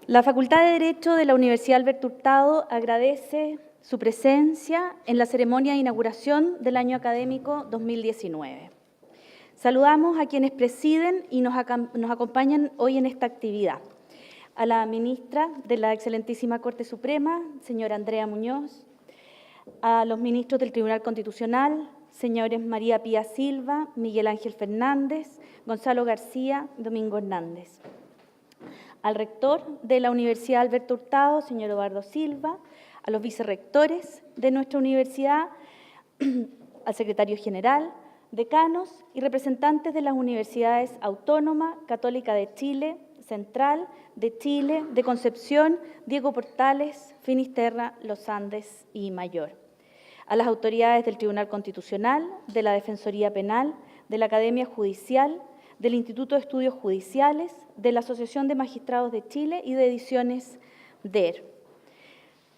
La Facultad de Derecho de la Universidad Alberto Hurtado agradece su presencia en la ceremonia de inauguración del año académico 2019. Saludamos a quienes presiden y nos acompañan hoy en esta actividad. A la ministra de la Excelentísima Corte Suprema, señora Andrea Muñoz, a los ministros del Tribunal Constitucional, señores María Pía Silva, Miguel Ángel Fernández, Gonzalo García, Domingo Hernández. Al rector de la Universidad Alberto Hurtado, señor Eduardo Silva, a los vicerrectores de nuestra universidad, al secretario general, decanos y representantes de las universidades Autónoma, Católica de Chile, Central, de Chile, de Concepción, Diego Portales, Finisterra, Los Andes y Mayor. A las autoridades del Tribunal Constitucional, de la Defensoría Penal, de la Academia Judicial, del Instituto de Estudios Judiciales, de la Asociación de Magistrados de Chile y de Ediciones DER.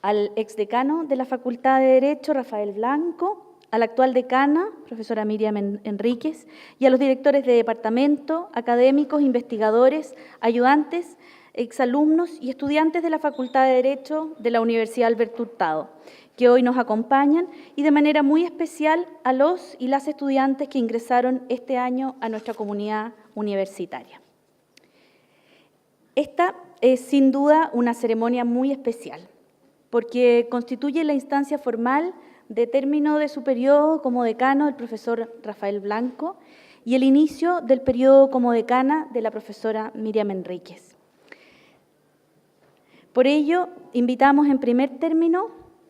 Al exdecano de la Facultad de Derecho, Rafael Blanco, a la actual decana, profesora Miriam Enríquez, y a los directores de departamento, académicos, investigadores, ayudantes, exalumnos y estudiantes de la Facultad de Derecho de la Universidad Alberto Hurtado, que hoy nos acompañan, y de manera muy especial a los y las estudiantes que ingresaron este año a nuestra comunidad universitaria. Esta es sin duda una ceremonia muy especial, porque constituye la instancia formal de término de su periodo como decano del profesor Rafael Blanco y el inicio del periodo como decana de la profesora Miriam Enríquez. Por ello, invitamos en primer término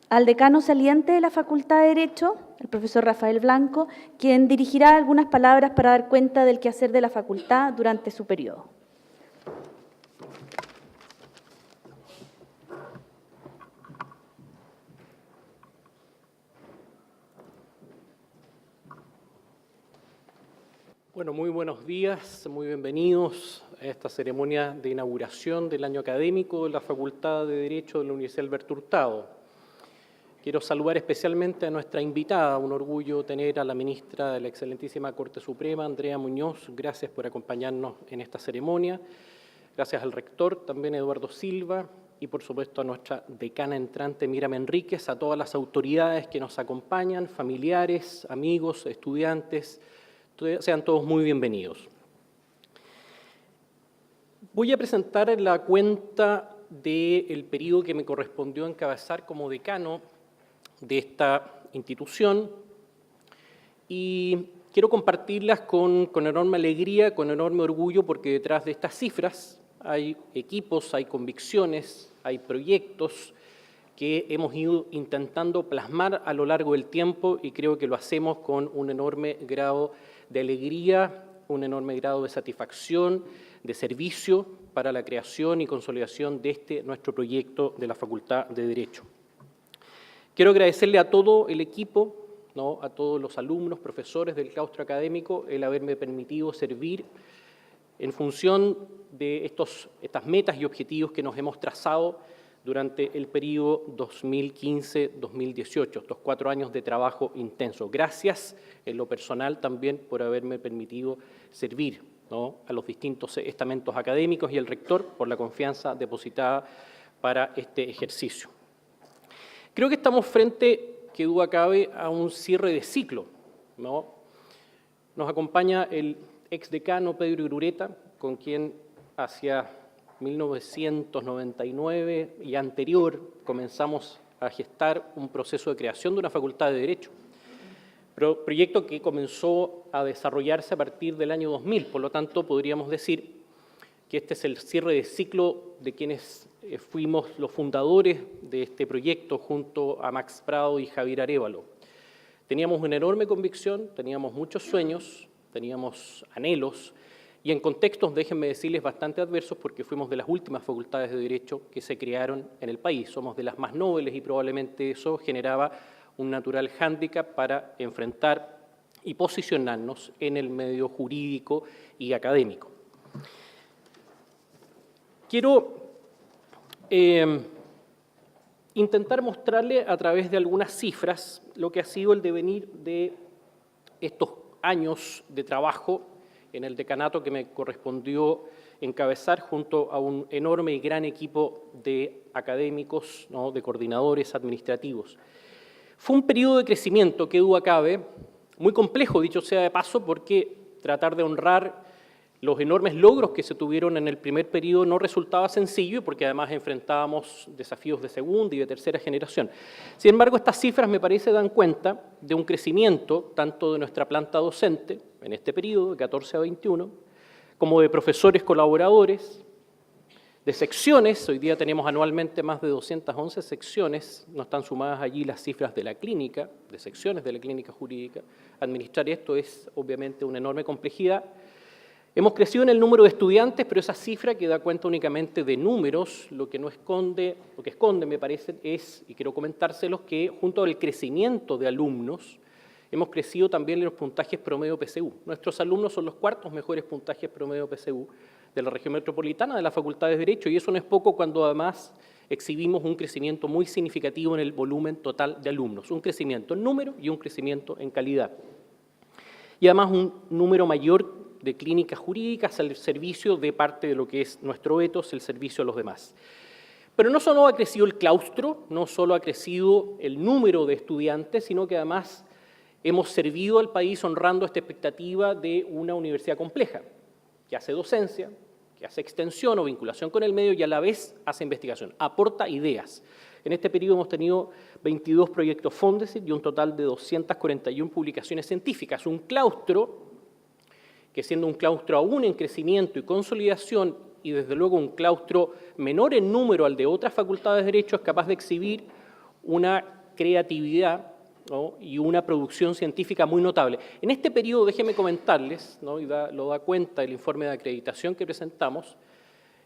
al decano saliente de la Facultad de Derecho, el profesor Rafael Blanco, quien dirigirá algunas palabras para dar cuenta del quehacer de la facultad durante su periodo. Bueno, muy buenos días, muy bienvenidos a esta ceremonia de inauguración del año académico de la Facultad de Derecho de la Universidad Alberto Hurtado. Quiero saludar especialmente a nuestra invitada, un orgullo tener a la ministra de la Excelentísima Corte Suprema, Andrea Muñoz. Gracias por acompañarnos en esta ceremonia. Gracias al rector, también Eduardo Silva, y por supuesto a nuestra decana entrante, Miriam Enríquez, a todas las autoridades que nos acompañan, familiares, amigos, estudiantes. Sean todos muy bienvenidos. Voy a presentar la cuenta del periodo que me correspondió encabezar como decano de esta institución y quiero compartirlas con enorme alegría, con enorme orgullo, porque detrás de estas cifras hay equipos, hay convicciones, hay proyectos que hemos ido intentando plasmar a lo largo del tiempo y creo que lo hacemos con un enorme grado de alegría, un enorme grado de satisfacción, de servicio para la creación y consolidación de nuestro proyecto de la Facultad de Derecho. Quiero agradecerle a todo el equipo, a todos los alumnos, profesores del claustro académico, el haberme permitido servir en función de estas metas y objetivos que nos hemos trazado durante el periodo 2015-2018, estos 4 años de trabajo intenso. Gracias en lo personal también por haberme permitido servir a los distintos estamentos académicos y al rector por la confianza depositada para este ejercicio. Creo que estamos frente, que duda cabe, a un cierre de ciclo. Nos acompaña el exdecano Pedro Irureta, con quien hacia 1999 y anterior comenzamos a gestar un proceso de creación de una facultad de Derecho, proyecto que comenzó a desarrollarse a partir del año 2000, por lo tanto podríamos decir que este es el cierre de ciclo de quienes fuimos los fundadores de este proyecto junto a Max Prado y Javier Arévalo. Teníamos una enorme convicción, teníamos muchos sueños, teníamos anhelos, y en contextos, déjenme decirles, bastante adversos, porque fuimos de las últimas facultades de Derecho que se crearon en el país. Somos de las más nobles y probablemente eso generaba un natural hándicap para enfrentar y posicionarnos en el medio jurídico y académico. Quiero intentar mostrarle a través de algunas cifras lo que ha sido el devenir de estos años de trabajo en el decanato que me correspondió encabezar junto a un enorme y gran equipo de académicos, ¿no?, de coordinadores administrativos. Fue un periodo de crecimiento, que duda cabe, muy complejo, dicho sea de paso, porque tratar de honrar los enormes logros que se tuvieron en el primer periodo no resultaba sencillo, porque además enfrentábamos desafíos de segunda y de tercera generación. Sin embargo, estas cifras me parece dan cuenta de un crecimiento tanto de nuestra planta docente en este periodo, de 14 a 21, como de profesores colaboradores, de secciones. Hoy día tenemos anualmente más de 211 secciones, no están sumadas allí las cifras de la clínica, de secciones de la clínica jurídica. Administrar esto es obviamente una enorme complejidad. Hemos crecido en el número de estudiantes, pero esa cifra que da cuenta únicamente de números, lo que esconde me parece es, y quiero comentárselos, que junto al crecimiento de alumnos, hemos crecido también en los puntajes promedio PSU. Nuestros alumnos son los cuartos mejores puntajes promedio PSU de la región metropolitana, de la Facultad de Derecho, y eso no es poco cuando además exhibimos un crecimiento muy significativo en el volumen total de alumnos, un crecimiento en número y un crecimiento en calidad. Y además un número mayor de clínicas jurídicas al servicio de parte de lo que es nuestro ethos, el servicio a los demás. Pero no solo ha crecido el claustro, no solo ha crecido el número de estudiantes, sino que además hemos servido al país honrando esta expectativa de una universidad compleja, que hace docencia, que hace extensión o vinculación con el medio y a la vez hace investigación, aporta ideas. En este periodo hemos tenido 22 proyectos Fondesit y un total de 241 publicaciones científicas, un claustro que, siendo un claustro aún en crecimiento y consolidación, y desde luego un claustro menor en número al de otras facultades de Derecho, es capaz de exhibir una creatividad, ¿no?, y una producción científica muy notable. En este periodo, déjenme comentarles, ¿no?, y lo da cuenta el informe de acreditación que presentamos,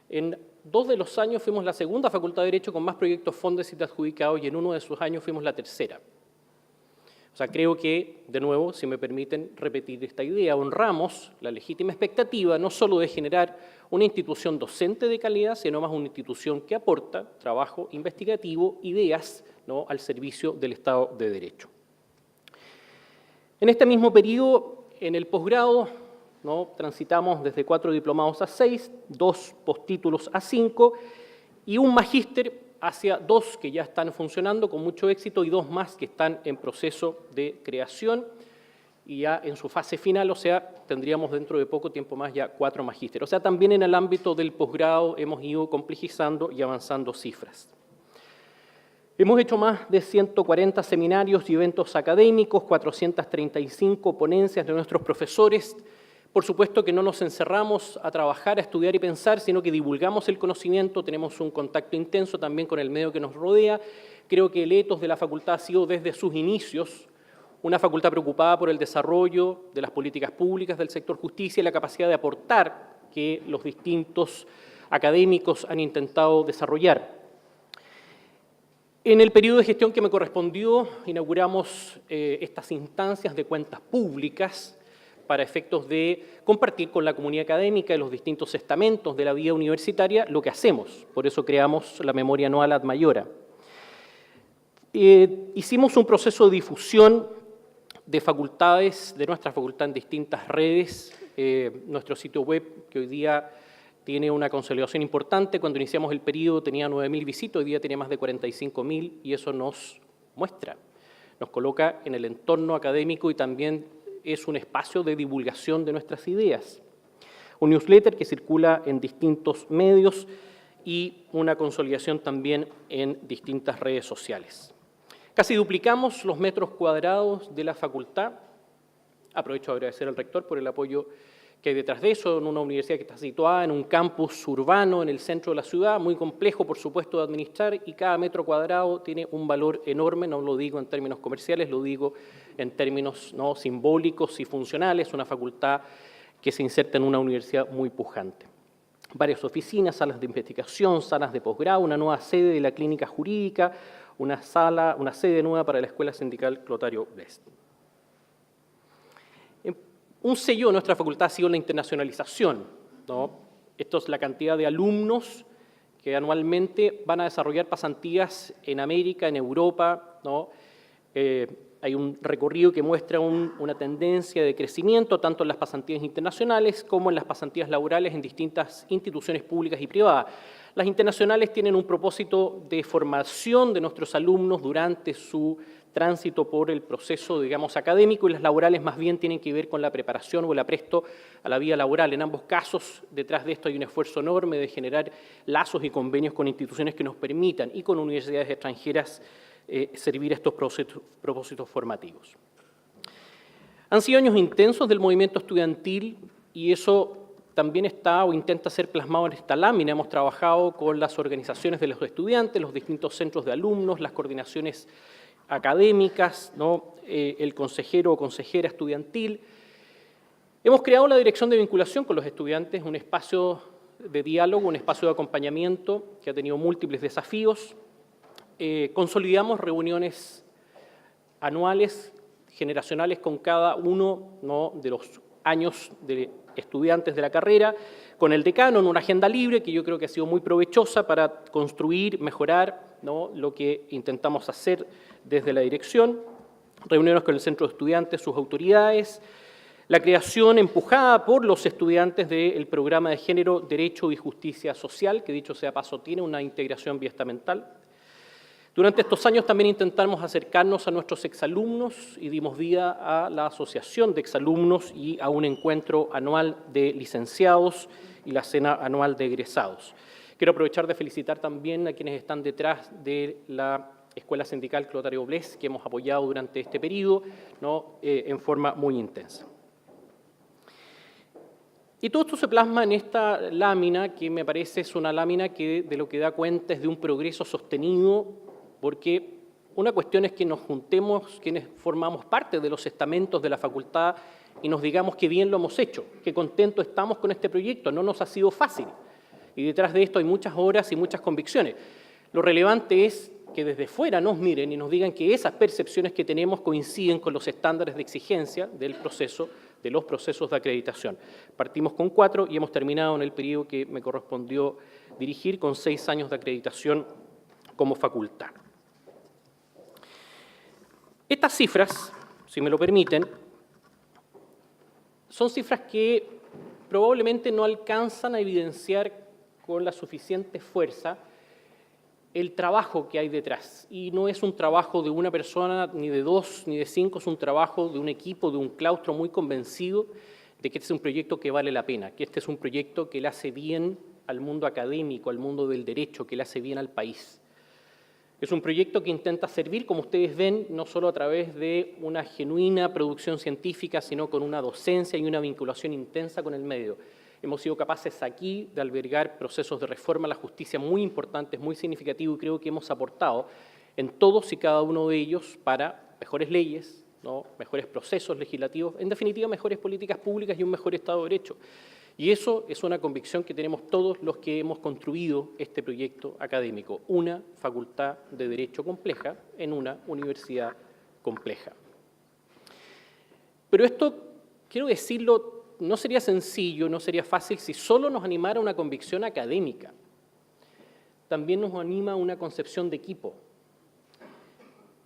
en 2 de los años fuimos la segunda facultad de Derecho con más proyectos Fondesit adjudicados y en uno de sus años fuimos la tercera. O sea, creo que, de nuevo, si me permiten repetir esta idea, honramos la legítima expectativa no solo de generar una institución docente de calidad, sino más una institución que aporta trabajo investigativo, ideas, ¿no?, al servicio del Estado de Derecho. En este mismo periodo, en el posgrado, ¿no?, transitamos desde 4 diplomados a 6, 2 postítulos a 5 y un magíster hacia 2 que ya están funcionando con mucho éxito y 2 más que están en proceso de creación y ya en su fase final, o sea, tendríamos dentro de poco tiempo más ya 4 magísteres. O sea, también en el ámbito del posgrado hemos ido complejizando y avanzando cifras. Hemos hecho más de 140 seminarios y eventos académicos, 435 ponencias de nuestros profesores. Por supuesto que no nos encerramos a trabajar, a estudiar y pensar, sino que divulgamos el conocimiento, tenemos un contacto intenso también con el medio que nos rodea. Creo que el ethos de la facultad ha sido desde sus inicios una facultad preocupada por el desarrollo de las políticas públicas del sector justicia y la capacidad de aportar que los distintos académicos han intentado desarrollar. En el periodo de gestión que me correspondió, inauguramos estas instancias de cuentas públicas para efectos de compartir con la comunidad académica y los distintos estamentos de la vida universitaria lo que hacemos. Por eso creamos la memoria anual ad maiora. Hicimos un proceso de difusión de facultades, de nuestra facultad en distintas redes. Nuestro sitio web, que hoy día tiene una consolidación importante, cuando iniciamos el periodo tenía 9.000 visitas, hoy día tiene más de 45.000 y eso nos muestra, nos coloca en el entorno académico y también es un espacio de divulgación de nuestras ideas. Un newsletter que circula en distintos medios y una consolidación también en distintas redes sociales. Casi duplicamos los metros cuadrados de la facultad. Aprovecho a agradecer al rector por el apoyo que hay detrás de eso, en una universidad que está situada en un campus urbano en el centro de la ciudad, muy complejo, por supuesto, de administrar, y cada metro cuadrado tiene un valor enorme, no lo digo en términos comerciales, lo digo en términos, ¿no?, simbólicos y funcionales, una facultad que se inserta en una universidad muy pujante. Varias oficinas, salas de investigación, salas de posgrado, una nueva sede de la clínica jurídica, una sede nueva para la Escuela Sindical Clotario Blest. Un sello de nuestra facultad ha sido la internacionalización, ¿no? Esto es la cantidad de alumnos que anualmente van a desarrollar pasantías en América, en Europa, ¿no?, Hay un recorrido que muestra una tendencia de crecimiento tanto en las pasantías internacionales como en las pasantías laborales en distintas instituciones públicas y privadas. Las internacionales tienen un propósito de formación de nuestros alumnos durante su tránsito por el proceso, digamos, académico, y las laborales más bien tienen que ver con la preparación o el apresto a la vida laboral. En ambos casos, detrás de esto hay un esfuerzo enorme de generar lazos y convenios con instituciones que nos permitan y con universidades extranjeras servir estos propósitos formativos. Han sido años intensos del movimiento estudiantil y eso también está o intenta ser plasmado en esta lámina. Hemos trabajado con las organizaciones de los estudiantes, los distintos centros de alumnos, las coordinaciones académicas, ¿no? El consejero o consejera estudiantil. Hemos creado la Dirección de Vinculación con los Estudiantes, un espacio de diálogo, un espacio de acompañamiento que ha tenido múltiples desafíos. Consolidamos reuniones anuales, generacionales, con cada uno, ¿no?, de los años de estudiantes de la carrera, con el decano en una agenda libre que yo creo que ha sido muy provechosa para construir, mejorar, ¿no?, lo que intentamos hacer desde la dirección, reuniones con el centro de estudiantes, sus autoridades, la creación empujada por los estudiantes del programa de Género, Derecho y Justicia Social, que dicho sea paso tiene una integración biestamental. Durante estos años también intentamos acercarnos a nuestros exalumnos y dimos vida a la Asociación de Exalumnos y a un encuentro anual de licenciados y la cena anual de egresados. Quiero aprovechar de felicitar también a quienes están detrás de la Escuela Sindical Clotario Bles, que hemos apoyado durante este periodo, ¿no?, en forma muy intensa. Y todo esto se plasma en esta lámina, que me parece es una lámina que de lo que da cuenta es de un progreso sostenido, porque una cuestión es que nos juntemos quienes formamos parte de los estamentos de la facultad y nos digamos que bien lo hemos hecho, que contentos estamos con este proyecto, no nos ha sido fácil. Y detrás de esto hay muchas horas y muchas convicciones. Lo relevante es que desde fuera nos miren y nos digan que esas percepciones que tenemos coinciden con los estándares de exigencia del proceso, de los procesos de acreditación. Partimos con 4 y hemos terminado en el periodo que me correspondió dirigir con 6 años de acreditación como facultad. Estas cifras, si me lo permiten, son cifras que probablemente no alcanzan a evidenciar con la suficiente fuerza el trabajo que hay detrás. Y no es un trabajo de una persona, ni de 2, ni de 5, es un trabajo de un equipo, de un claustro muy convencido de que este es un proyecto que vale la pena, que este es un proyecto que le hace bien al mundo académico, al mundo del derecho, que le hace bien al país. Es un proyecto que intenta servir, como ustedes ven, no solo a través de una genuina producción científica, sino con una docencia y una vinculación intensa con el medio. Hemos sido capaces aquí de albergar procesos de reforma a la justicia muy importantes, muy significativos, y creo que hemos aportado en todos y cada uno de ellos para mejores leyes, ¿no?, mejores procesos legislativos, en definitiva, mejores políticas públicas y un mejor Estado de Derecho. Y eso es una convicción que tenemos todos los que hemos construido este proyecto académico, una facultad de Derecho compleja en una universidad compleja. Pero esto, quiero decirlo, no sería sencillo, no sería fácil si solo nos animara una convicción académica. También nos anima una concepción de equipo.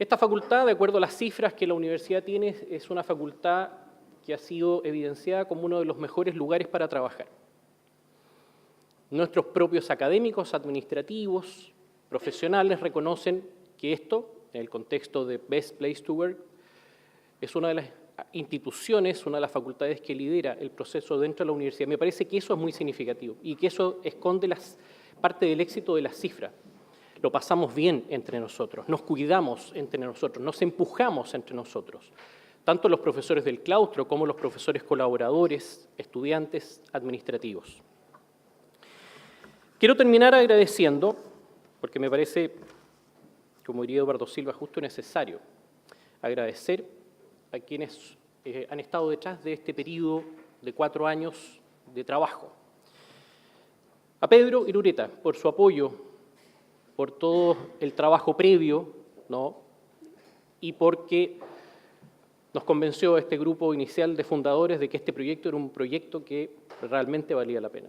Esta facultad, de acuerdo a las cifras que la universidad tiene, es una facultad que ha sido evidenciada como uno de los mejores lugares para trabajar. Nuestros propios académicos, administrativos, profesionales reconocen que esto, en el contexto de Best Place to Work, es una de las instituciones, una de las facultades que lidera el proceso dentro de la universidad. Me parece que eso es muy significativo y que eso esconde parte del éxito de las cifras. Lo pasamos bien entre nosotros, nos cuidamos entre nosotros, nos empujamos entre nosotros. Tanto los profesores del claustro como los profesores colaboradores, estudiantes, administrativos. Quiero terminar agradeciendo, porque me parece, como diría Eduardo Silva, justo y necesario, agradecer a quienes han estado detrás de este periodo de 4 años de trabajo. A Pedro Irureta, por su apoyo, por todo el trabajo previo, ¿no?, y porque nos convenció este grupo inicial de fundadores de que este proyecto era un proyecto que realmente valía la pena.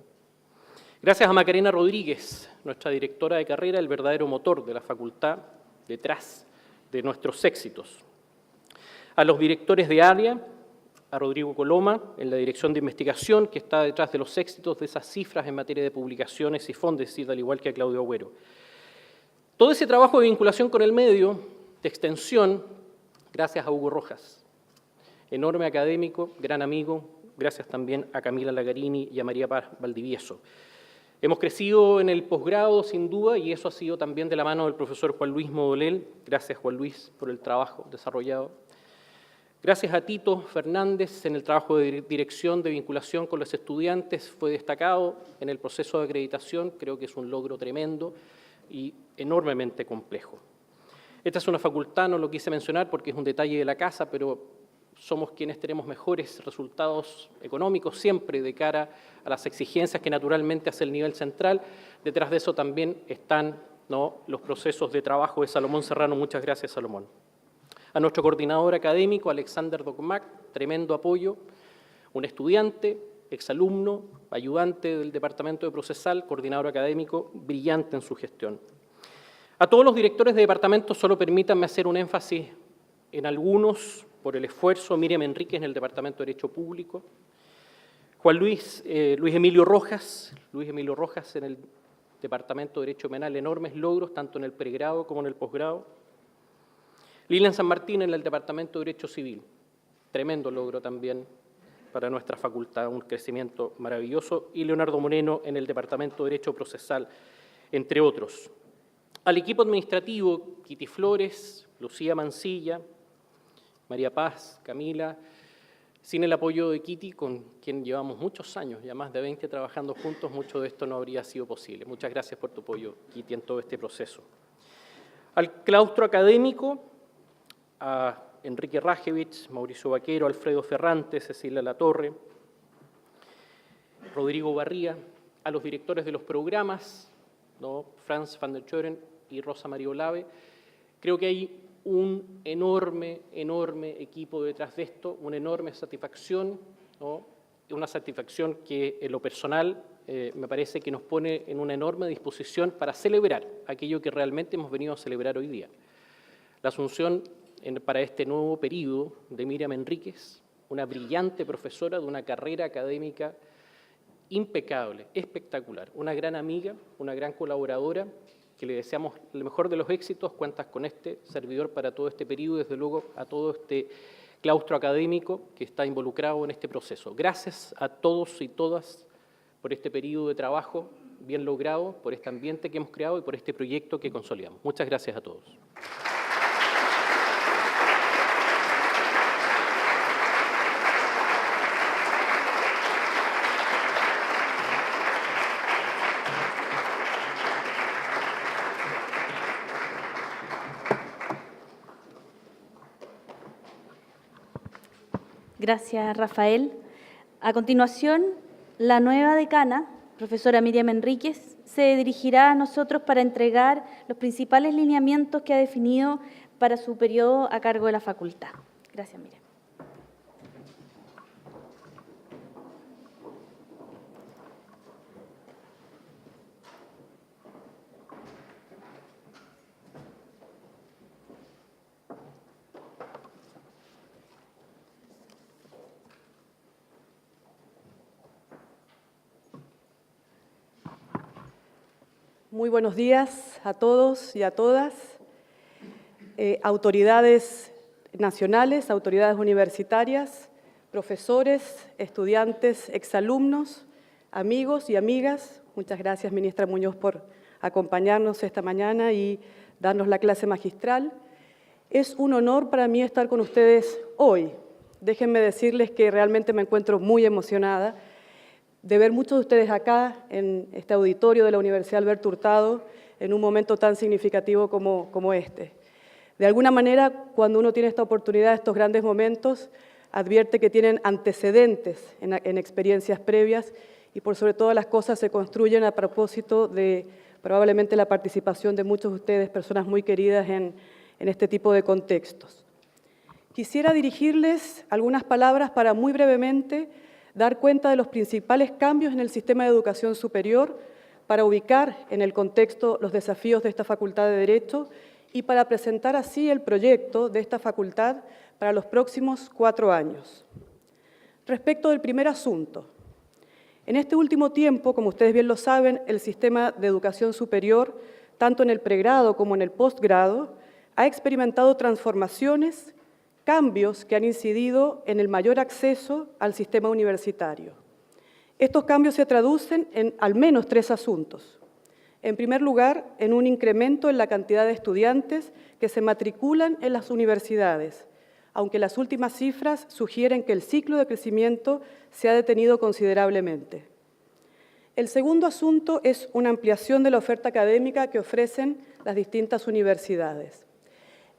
Gracias a Macarena Rodríguez, nuestra directora de carrera, el verdadero motor de la facultad, detrás de nuestros éxitos. A los directores de área, a Rodrigo Coloma, en la Dirección de Investigación, que está detrás de los éxitos de esas cifras en materia de publicaciones y fondos, al igual que a Claudio Agüero. Todo ese trabajo de vinculación con el medio, de extensión, gracias a Hugo Rojas, enorme académico, gran amigo, gracias también a Camila Lagarini y a María Paz Valdivieso. Hemos crecido en el posgrado, sin duda, y eso ha sido también de la mano del profesor Juan Luis Modolel. Gracias, Juan Luis, por el trabajo desarrollado. Gracias a Tito Fernández en el trabajo de dirección de vinculación con los estudiantes. Fue destacado en el proceso de acreditación, creo que es un logro tremendo y enormemente complejo. Esta es una facultad, no lo quise mencionar porque es un detalle de la casa, pero somos quienes tenemos mejores resultados económicos siempre de cara a las exigencias que naturalmente hace el nivel central. Detrás de eso también están los procesos de trabajo de Salomón Serrano. Muchas gracias, Salomón. A nuestro coordinador académico, Alexander Docmac, tremendo apoyo, un estudiante, exalumno, ayudante del Departamento de Procesal, coordinador académico, brillante en su gestión. A todos los directores de departamento, solo permítanme hacer un énfasis en algunos, por el esfuerzo, Miriam Enríquez en el Departamento de Derecho Público, Luis Emilio Rojas en el Departamento de Derecho Penal, enormes logros, tanto en el pregrado como en el posgrado, Lilian San Martín en el Departamento de Derecho Civil, tremendo logro también para nuestra facultad, un crecimiento maravilloso, y Leonardo Moreno en el Departamento de Derecho Procesal, entre otros. Al equipo administrativo, Kitty Flores, Lucía Mancilla, María Paz, Camila, sin el apoyo de Kitty, con quien llevamos muchos años, ya más de 20 trabajando juntos, mucho de esto no habría sido posible. Muchas gracias por tu apoyo, Kitty, en todo este proceso. Al claustro académico, a Enrique Rajevich, Mauricio Vaquero, Alfredo Ferrante, Cecilia Latorre, Rodrigo Barría, a los directores de los programas, Franz van der Schoeren y Rosa María Olave. Creo que hay un enorme equipo detrás de esto, una enorme satisfacción, una satisfacción que en lo personal me parece que nos pone en una enorme disposición para celebrar aquello que realmente hemos venido a celebrar hoy día. La asunción para este nuevo periodo de Miriam Enríquez, una brillante profesora de una carrera académica impecable, espectacular, una gran amiga, una gran colaboradora, que le deseamos el mejor de los éxitos. Cuentas con este servidor para todo este periodo y desde luego a todo este claustro académico que está involucrado en este proceso. Gracias a todos y todas por este periodo de trabajo bien logrado, por este ambiente que hemos creado y por este proyecto que consolidamos. Muchas gracias a todos. Gracias, Rafael. A continuación, la nueva decana, profesora Miriam Enríquez, se dirigirá a nosotros para entregar los principales lineamientos que ha definido para su periodo a cargo de la facultad. Gracias, Miriam. Muy buenos días a todos y a todas, autoridades nacionales, autoridades universitarias, profesores, estudiantes, exalumnos, amigos y amigas. Muchas gracias, ministra Muñoz, por acompañarnos esta mañana y darnos la clase magistral. Es un honor para mí estar con ustedes hoy. Déjenme decirles que realmente me encuentro muy emocionada de ver muchos de ustedes acá en este auditorio de la Universidad Alberto Hurtado en un momento tan significativo como este. De alguna manera, cuando uno tiene esta oportunidad, estos grandes momentos, advierte que tienen antecedentes en experiencias previas y por sobre todas las cosas se construyen a propósito de probablemente la participación de muchos de ustedes, personas muy queridas en este tipo de contextos. Quisiera dirigirles algunas palabras para muy brevemente dar cuenta de los principales cambios en el sistema de educación superior para ubicar en el contexto los desafíos de esta Facultad de Derecho y para presentar así el proyecto de esta facultad para los próximos 4 años. Respecto del primer asunto, en este último tiempo, como ustedes bien lo saben, el sistema de educación superior, tanto en el pregrado como en el posgrado, ha experimentado transformaciones, cambios que han incidido en el mayor acceso al sistema universitario. Estos cambios se traducen en al menos 3 asuntos. En primer lugar, en un incremento en la cantidad de estudiantes que se matriculan en las universidades, aunque las últimas cifras sugieren que el ciclo de crecimiento se ha detenido considerablemente. El segundo asunto es una ampliación de la oferta académica que ofrecen las distintas universidades.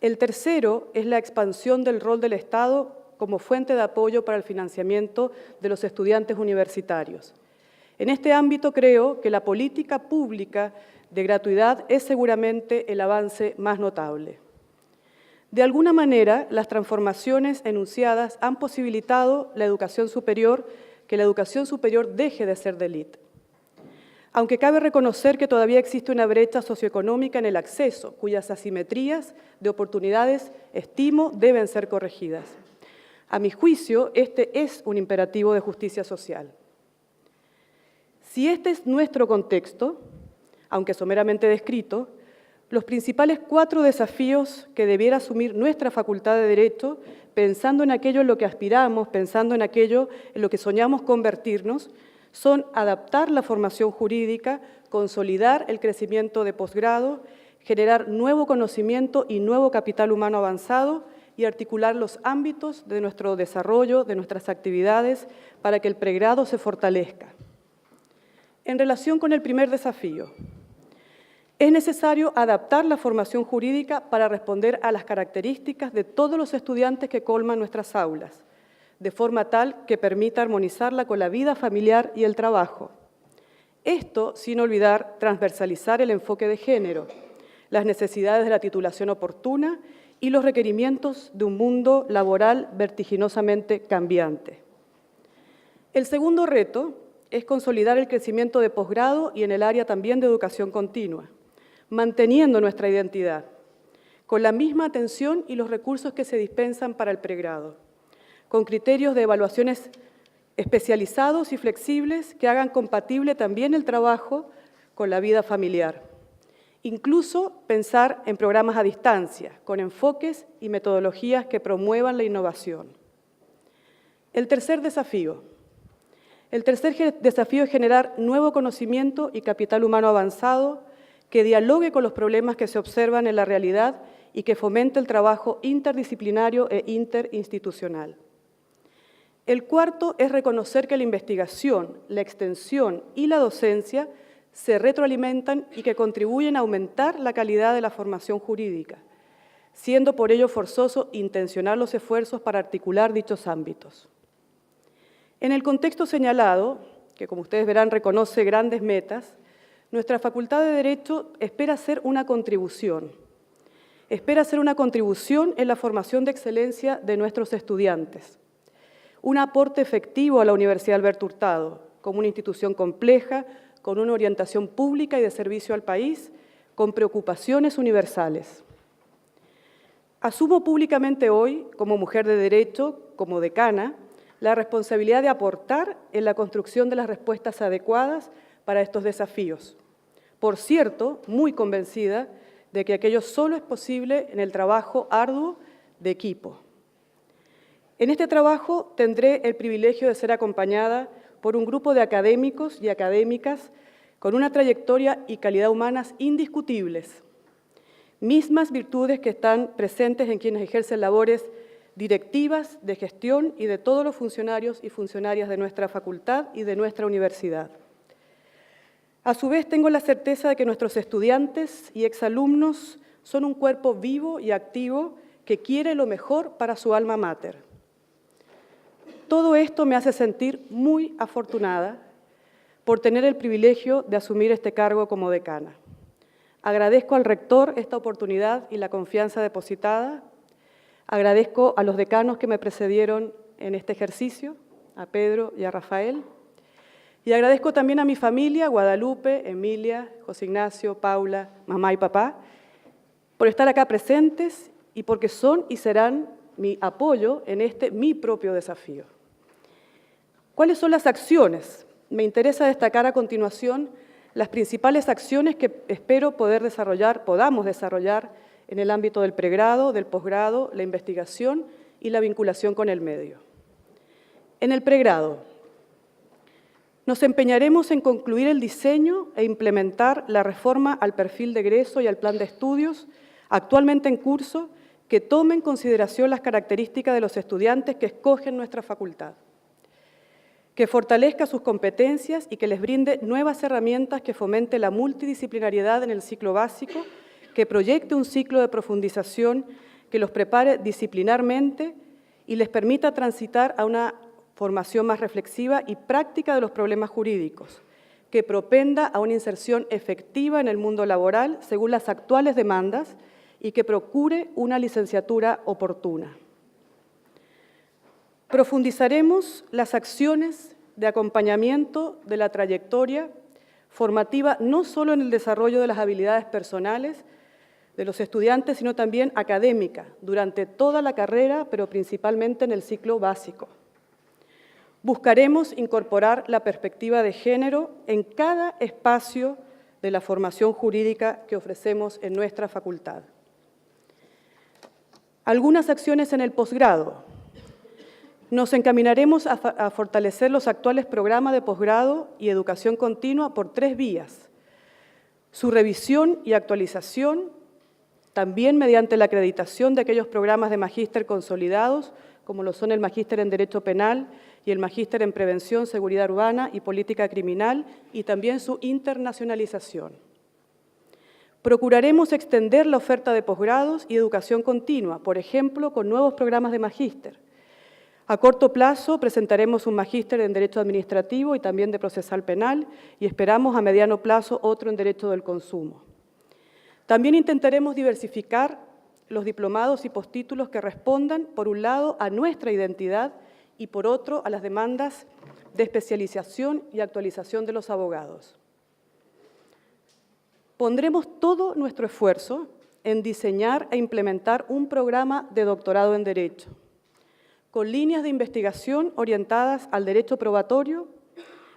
El tercero es la expansión del rol del Estado como fuente de apoyo para el financiamiento de los estudiantes universitarios. En este ámbito creo que la política pública de gratuidad es seguramente el avance más notable. De alguna manera, las transformaciones enunciadas han posibilitado la educación superior, que la educación superior deje de ser de élite. Aunque cabe reconocer que todavía existe una brecha socioeconómica en el acceso, cuyas asimetrías de oportunidades, estimo, deben ser corregidas. A mi juicio, este es un imperativo de justicia social. Si este es nuestro contexto, aunque someramente descrito, los principales 4 desafíos que debiera asumir nuestra Facultad de Derecho, pensando en aquello en lo que aspiramos, pensando en aquello en lo que soñamos convertirnos, son adaptar la formación jurídica, consolidar el crecimiento de posgrado, generar nuevo conocimiento y nuevo capital humano avanzado y articular los ámbitos de nuestro desarrollo, de nuestras actividades, para que el pregrado se fortalezca. En relación con el primer desafío, es necesario adaptar la formación jurídica para responder a las características de todos los estudiantes que colman nuestras aulas, de forma tal que permita armonizarla con la vida familiar y el trabajo. Esto sin olvidar transversalizar el enfoque de género, las necesidades de la titulación oportuna y los requerimientos de un mundo laboral vertiginosamente cambiante. El segundo reto es consolidar el crecimiento de posgrado y en el área también de educación continua, manteniendo nuestra identidad, con la misma atención y los recursos que se dispensan para el pregrado, con criterios de evaluaciones especializados y flexibles que hagan compatible también el trabajo con la vida familiar. Incluso pensar en programas a distancia, con enfoques y metodologías que promuevan la innovación. El tercer desafío es generar nuevo conocimiento y capital humano avanzado que dialogue con los problemas que se observan en la realidad y que fomente el trabajo interdisciplinario e interinstitucional. El cuarto es reconocer que la investigación, la extensión y la docencia se retroalimentan y que contribuyen a aumentar la calidad de la formación jurídica, siendo por ello forzoso intencionar los esfuerzos para articular dichos ámbitos. En el contexto señalado, que como ustedes verán reconoce grandes metas, nuestra Facultad de Derecho espera hacer una contribución en la formación de excelencia de nuestros estudiantes, un aporte efectivo a la Universidad Alberto Hurtado, como una institución compleja, con una orientación pública y de servicio al país, con preocupaciones universales. Asumo públicamente hoy, como mujer de Derecho, como decana, la responsabilidad de aportar en la construcción de las respuestas adecuadas para estos desafíos. Por cierto, muy convencida de que aquello solo es posible en el trabajo arduo de equipo. En este trabajo tendré el privilegio de ser acompañada por un grupo de académicos y académicas con una trayectoria y calidad humanas indiscutibles, mismas virtudes que están presentes en quienes ejercen labores directivas, de gestión y de todos los funcionarios y funcionarias de nuestra facultad y de nuestra universidad. A su vez, tengo la certeza de que nuestros estudiantes y exalumnos son un cuerpo vivo y activo que quiere lo mejor para su alma mater. Todo esto me hace sentir muy afortunada por tener el privilegio de asumir este cargo como decana. Agradezco al rector esta oportunidad y la confianza depositada. Agradezco a los decanos que me precedieron en este ejercicio, a Pedro y a Rafael. Y agradezco también a mi familia, Guadalupe, Emilia, José Ignacio, Paula, mamá y papá, por estar acá presentes y porque son y serán mi apoyo en mi propio desafío. ¿Cuáles son las acciones? Me interesa destacar a continuación las principales acciones que espero podamos desarrollar en el ámbito del pregrado, del posgrado, la investigación y la vinculación con el medio. En el pregrado, nos empeñaremos en concluir el diseño e implementar la reforma al perfil de egreso y al plan de estudios actualmente en curso que tome en consideración las características de los estudiantes que escogen nuestra facultad, que fortalezca sus competencias y que les brinde nuevas herramientas que fomente la multidisciplinariedad en el ciclo básico, que proyecte un ciclo de profundización que los prepare disciplinarmente y les permita transitar a una formación más reflexiva y práctica de los problemas jurídicos, que propenda a una inserción efectiva en el mundo laboral según las actuales demandas y que procure una licenciatura oportuna. Profundizaremos las acciones de acompañamiento de la trayectoria formativa, no solo en el desarrollo de las habilidades personales de los estudiantes, sino también académica, durante toda la carrera, pero principalmente en el ciclo básico. Buscaremos incorporar la perspectiva de género en cada espacio de la formación jurídica que ofrecemos en nuestra facultad. Algunas acciones en el posgrado. Nos encaminaremos a fortalecer los actuales programas de posgrado y educación continua por 3 vías. Su revisión y actualización, también mediante la acreditación de aquellos programas de magíster consolidados, como lo son el magíster en Derecho Penal y el magíster en Prevención, Seguridad Urbana y Política Criminal, y también su internacionalización. Procuraremos extender la oferta de posgrados y educación continua, por ejemplo, con nuevos programas de magíster. A corto plazo presentaremos un magíster en Derecho Administrativo y también de Procesal Penal y esperamos a mediano plazo otro en Derecho del Consumo. También intentaremos diversificar los diplomados y postítulos que respondan, por un lado, a nuestra identidad y, por otro, a las demandas de especialización y actualización de los abogados. Pondremos todo nuestro esfuerzo en diseñar e implementar un programa de doctorado en Derecho, con líneas de investigación orientadas al derecho probatorio,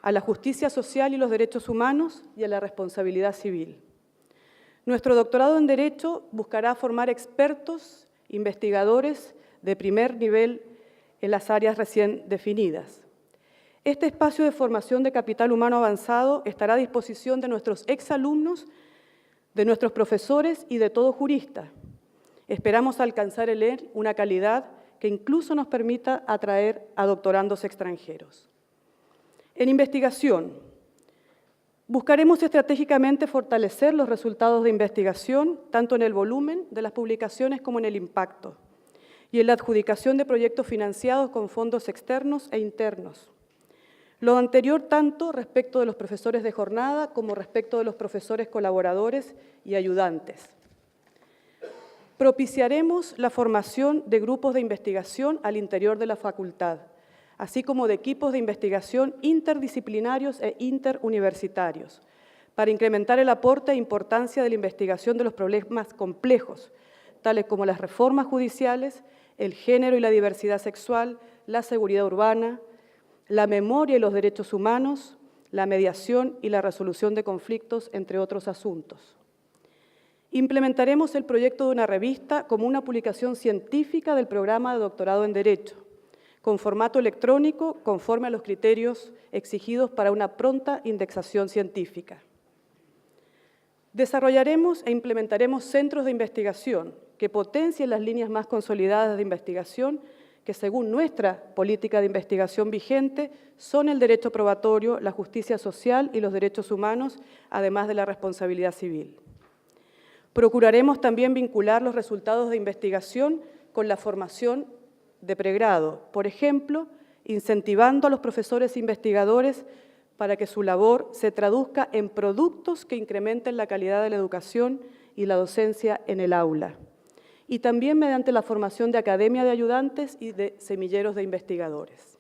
a la justicia social y los derechos humanos y a la responsabilidad civil. Nuestro doctorado en Derecho buscará formar expertos, investigadores de primer nivel en las áreas recién definidas. Este espacio de formación de capital humano avanzado estará a disposición de nuestros exalumnos, de nuestros profesores y de todo jurista. Esperamos alcanzar en él una calidad que incluso nos permita atraer a doctorandos extranjeros. En investigación, buscaremos estratégicamente fortalecer los resultados de investigación, tanto en el volumen de las publicaciones como en el impacto, y en la adjudicación de proyectos financiados con fondos externos e internos. Lo anterior tanto respecto de los profesores de jornada como respecto de los profesores colaboradores y ayudantes. Propiciaremos la formación de grupos de investigación al interior de la facultad, así como de equipos de investigación interdisciplinarios e interuniversitarios, para incrementar el aporte e importancia de la investigación de los problemas complejos, tales como las reformas judiciales, el género y la diversidad sexual, la seguridad urbana, la memoria y los derechos humanos, la mediación y la resolución de conflictos, entre otros asuntos. Implementaremos el proyecto de una revista como una publicación científica del programa de doctorado en Derecho, con formato electrónico conforme a los criterios exigidos para una pronta indexación científica. Desarrollaremos e implementaremos centros de investigación que potencien las líneas más consolidadas de investigación que, según nuestra política de investigación vigente, son el derecho probatorio, la justicia social y los derechos humanos, además de la responsabilidad civil. Procuraremos también vincular los resultados de investigación con la formación de pregrado, por ejemplo, incentivando a los profesores investigadores para que su labor se traduzca en productos que incrementen la calidad de la educación y la docencia en el aula, y también mediante la formación de academia de ayudantes y de semilleros de investigadores.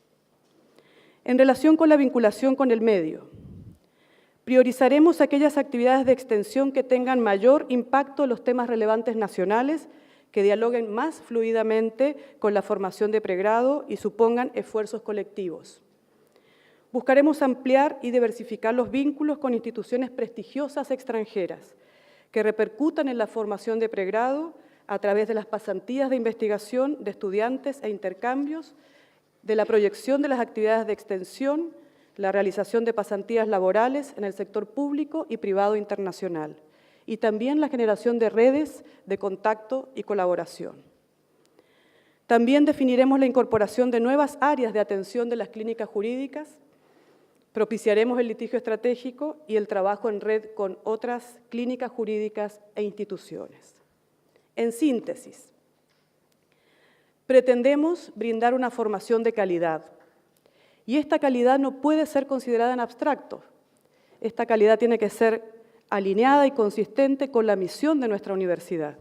En relación con la vinculación con el medio, Priorizaremos aquellas actividades de extensión que tengan mayor impacto en los temas relevantes nacionales, que dialoguen más fluidamente con la formación de pregrado y supongan esfuerzos colectivos. Buscaremos ampliar y diversificar los vínculos con instituciones prestigiosas extranjeras que repercutan en la formación de pregrado a través de las pasantías de investigación de estudiantes e intercambios, de la proyección de las actividades de extensión, la realización de pasantías laborales en el sector público y privado internacional, y también la generación de redes de contacto y colaboración. También definiremos la incorporación de nuevas áreas de atención de las clínicas jurídicas, propiciaremos el litigio estratégico y el trabajo en red con otras clínicas jurídicas e instituciones. En síntesis, pretendemos brindar una formación de calidad, y esta calidad no puede ser considerada en abstracto. Esta calidad tiene que ser alineada y consistente con la misión de nuestra universidad.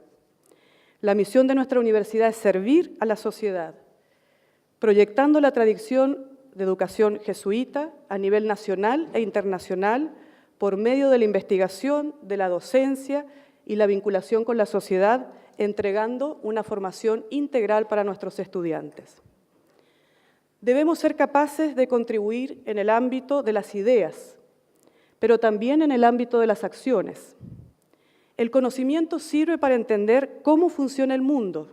La misión de nuestra universidad es servir a la sociedad, proyectando la tradición de educación jesuita a nivel nacional e internacional por medio de la investigación, de la docencia y la vinculación con la sociedad, entregando una formación integral para nuestros estudiantes. Debemos ser capaces de contribuir en el ámbito de las ideas, pero también en el ámbito de las acciones. El conocimiento sirve para entender cómo funciona el mundo,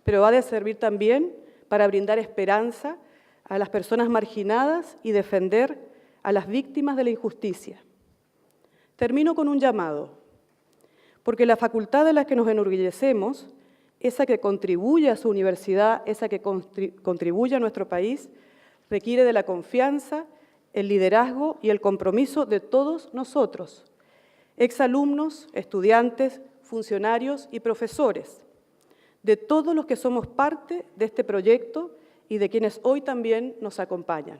pero ha de servir también para brindar esperanza a las personas marginadas y defender a las víctimas de la injusticia. Termino con un llamado, porque la facultad de la que nos enorgullecemos, esa que contribuye a su universidad, esa que contribuye a nuestro país, requiere de la confianza, el liderazgo y el compromiso de todos nosotros, exalumnos, estudiantes, funcionarios y profesores, de todos los que somos parte de este proyecto y de quienes hoy también nos acompañan.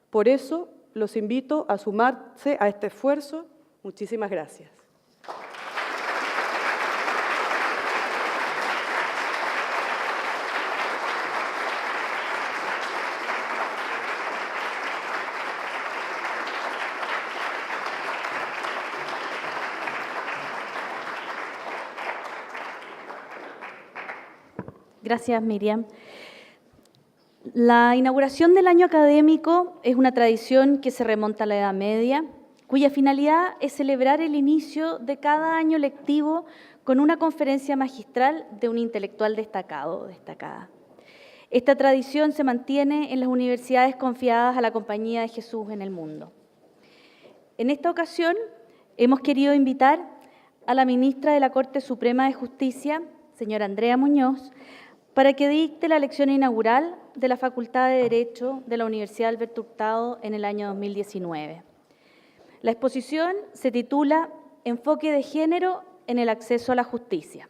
Por eso, los invito a sumarse a este esfuerzo. Muchísimas gracias. Gracias, Miriam. La inauguración del año académico es una tradición que se remonta a la Edad Media, cuya finalidad es celebrar el inicio de cada año lectivo con una conferencia magistral de un intelectual destacado o destacada. Esta tradición se mantiene en las universidades confiadas a la Compañía de Jesús en el mundo. En esta ocasión hemos querido invitar a la ministra de la Corte Suprema de Justicia, señora Andrea Muñoz, para que dicte la lección inaugural de la Facultad de Derecho de la Universidad Alberto Hurtado en el año 2019. La exposición se titula Enfoque de género en el acceso a la justicia.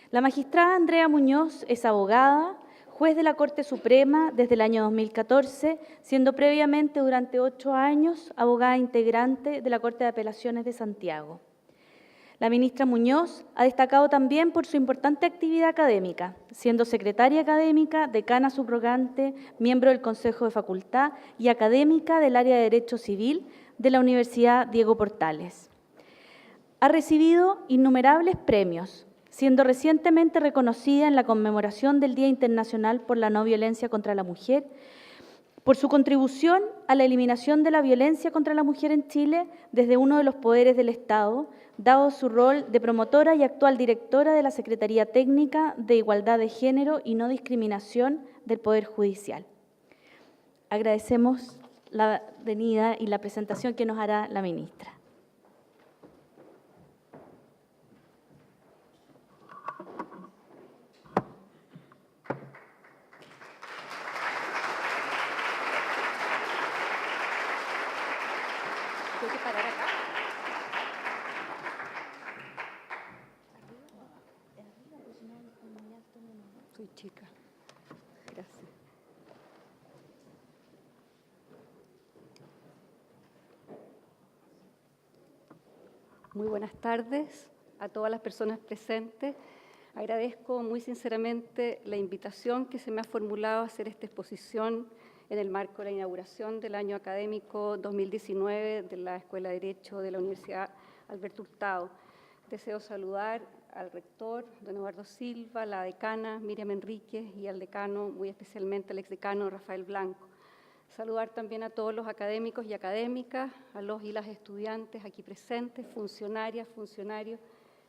La magistrada Andrea Muñoz es abogada, juez de la Corte Suprema desde el año 2014, siendo previamente durante 8 años abogada integrante de la Corte de Apelaciones de Santiago. La ministra Muñoz ha destacado también por su importante actividad académica, siendo secretaria académica, decana subrogante, miembro del Consejo de Facultad y académica del área de Derecho Civil de la Universidad Diego Portales. Ha recibido innumerables premios, siendo recientemente reconocida en la conmemoración del Día Internacional por la No Violencia contra la Mujer, por su contribución a la eliminación de la violencia contra la mujer en Chile desde uno de los poderes del Estado, dado su rol de promotora y actual directora de la Secretaría Técnica de Igualdad de Género y No Discriminación del Poder Judicial. Agradecemos la venida y la presentación que nos hará la ministra. ¿Tengo que parar acá? Soy chica. Gracias. Muy buenas tardes a todas las personas presentes. Agradezco muy sinceramente la invitación que se me ha formulado a hacer esta exposición en el marco de la inauguración del año académico 2019 de la Escuela de Derecho de la Universidad Alberto Hurtado. Deseo saludar al rector, don Eduardo Silva, la decana Miriam Enríquez y al decano, muy especialmente al exdecano Rafael Blanco. Saludar también a todos los académicos y académicas, a los y las estudiantes aquí presentes, funcionarias, funcionarios,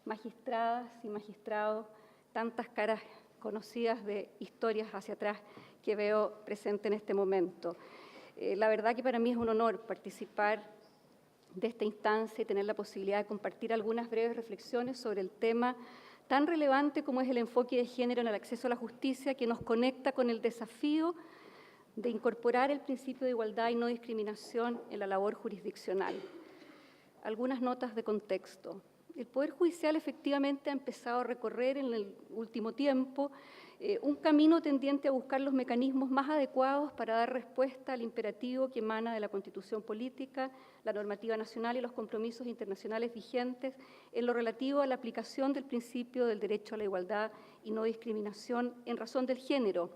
magistradas y magistrados, tantas caras conocidas de historias hacia atrás que veo presente en este momento. La verdad que para mí es un honor participar de esta instancia y tener la posibilidad de compartir algunas breves reflexiones sobre el tema tan relevante como es el enfoque de género en el acceso a la justicia, que nos conecta con el desafío de incorporar el principio de igualdad y no discriminación en la labor jurisdiccional. Algunas notas de contexto. El Poder Judicial efectivamente ha empezado a recorrer en el último tiempo un camino tendiente a buscar los mecanismos más adecuados para dar respuesta al imperativo que emana de la Constitución política, la normativa nacional y los compromisos internacionales vigentes en lo relativo a la aplicación del principio del derecho a la igualdad y no discriminación en razón del género,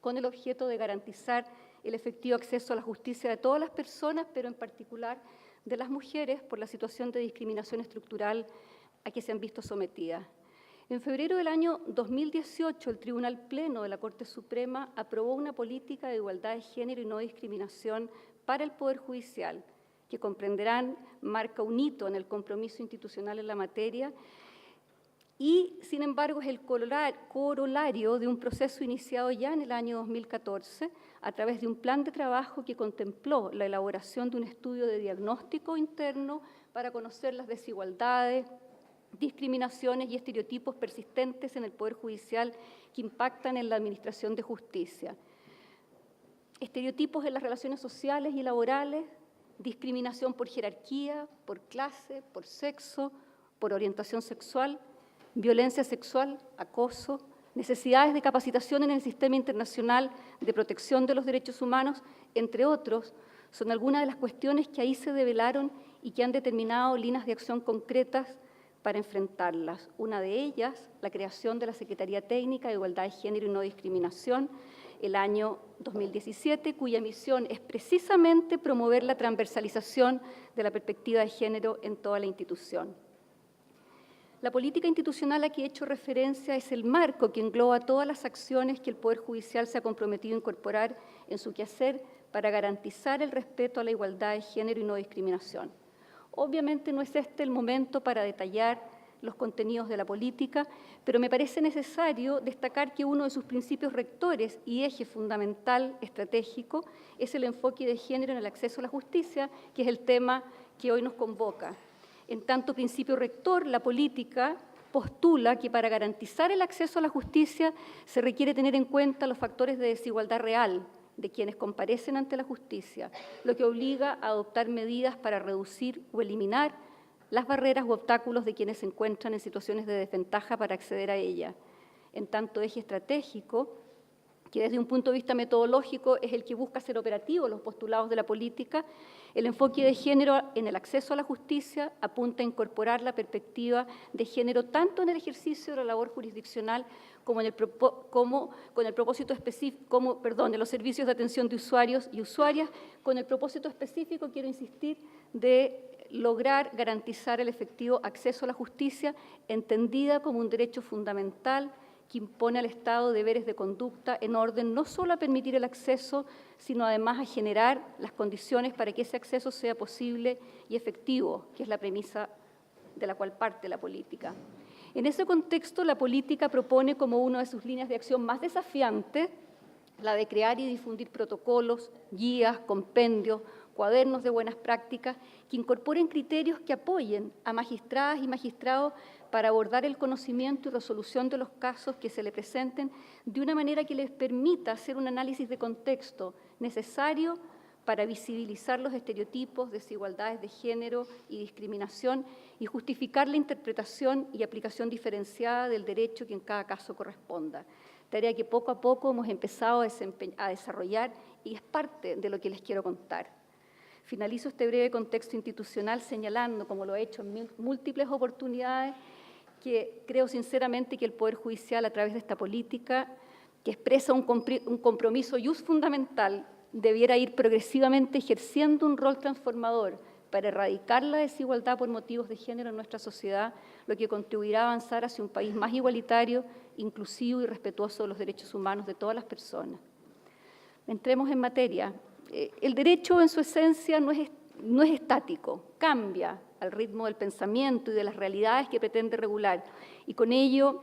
con el objeto de garantizar el efectivo acceso a la justicia de todas las personas, pero en particular de las mujeres por la situación de discriminación estructural a que se han visto sometidas. En febrero del año 2018, el Tribunal Pleno de la Corte Suprema aprobó una política de igualdad de género y no discriminación para el Poder Judicial, que comprenderán marca un hito en el compromiso institucional en la materia y, sin embargo, es el corolario de un proceso iniciado ya en el año 2014 a través de un plan de trabajo que contempló la elaboración de un estudio de diagnóstico interno para conocer las desigualdades, discriminaciones y estereotipos persistentes en el Poder Judicial que impactan en la administración de justicia. Estereotipos en las relaciones sociales y laborales, discriminación por jerarquía, por clase, por sexo, por orientación sexual, violencia sexual, acoso, necesidades de capacitación en el sistema internacional de protección de los derechos humanos, entre otros, son algunas de las cuestiones que ahí se develaron y que han determinado líneas de acción concretas para enfrentarlas. Una de ellas, la creación de la Secretaría Técnica de Igualdad de Género y No Discriminación, el año 2017, cuya misión es precisamente promover la transversalización de la perspectiva de género en toda la institución. La política institucional a que he hecho referencia es el marco que engloba todas las acciones que el Poder Judicial se ha comprometido a incorporar en su quehacer para garantizar el respeto a la igualdad de género y no discriminación. Obviamente no es este el momento para detallar los contenidos de la política, pero me parece necesario destacar que uno de sus principios rectores y eje fundamental estratégico es el enfoque de género en el acceso a la justicia, que es el tema que hoy nos convoca. En tanto principio rector, la política postula que para garantizar el acceso a la justicia se requiere tener en cuenta los factores de desigualdad real de quienes comparecen ante la justicia, lo que obliga a adoptar medidas para reducir o eliminar las barreras u obstáculos de quienes se encuentran en situaciones de desventaja para acceder a ella. En tanto eje estratégico, que desde un punto de vista metodológico es el que busca hacer operativo los postulados de la política, el enfoque de género en el acceso a la justicia apunta a incorporar la perspectiva de género tanto en el ejercicio de la labor jurisdiccional como en los servicios de atención de usuarios y usuarias, con el propósito específico, quiero insistir, de lograr garantizar el efectivo acceso a la justicia, entendida como un derecho fundamental que impone al Estado deberes de conducta en orden no solo a permitir el acceso, sino además a generar las condiciones para que ese acceso sea posible y efectivo, que es la premisa de la cual parte la política. En ese contexto, la política propone como una de sus líneas de acción más desafiantes la de crear y difundir protocolos, guías, compendios, cuadernos de buenas prácticas que incorporen criterios que apoyen a magistradas y magistrados para abordar el conocimiento y resolución de los casos que se le presenten de una manera que les permita hacer un análisis de contexto necesario para visibilizar los estereotipos, desigualdades de género y discriminación y justificar la interpretación y aplicación diferenciada del derecho que en cada caso corresponda. Tarea que poco a poco hemos empezado a desarrollar y es parte de lo que les quiero contar. Finalizo este breve contexto institucional señalando, como lo he hecho en múltiples oportunidades, que creo sinceramente que el Poder Judicial, a través de esta política, que expresa un compromiso fundamental debiera ir progresivamente ejerciendo un rol transformador para erradicar la desigualdad por motivos de género en nuestra sociedad, lo que contribuirá a avanzar hacia un país más igualitario, inclusivo y respetuoso de los derechos humanos de todas las personas. Entremos en materia. El derecho en su esencia no es estático, cambia al ritmo del pensamiento y de las realidades que pretende regular, y con ello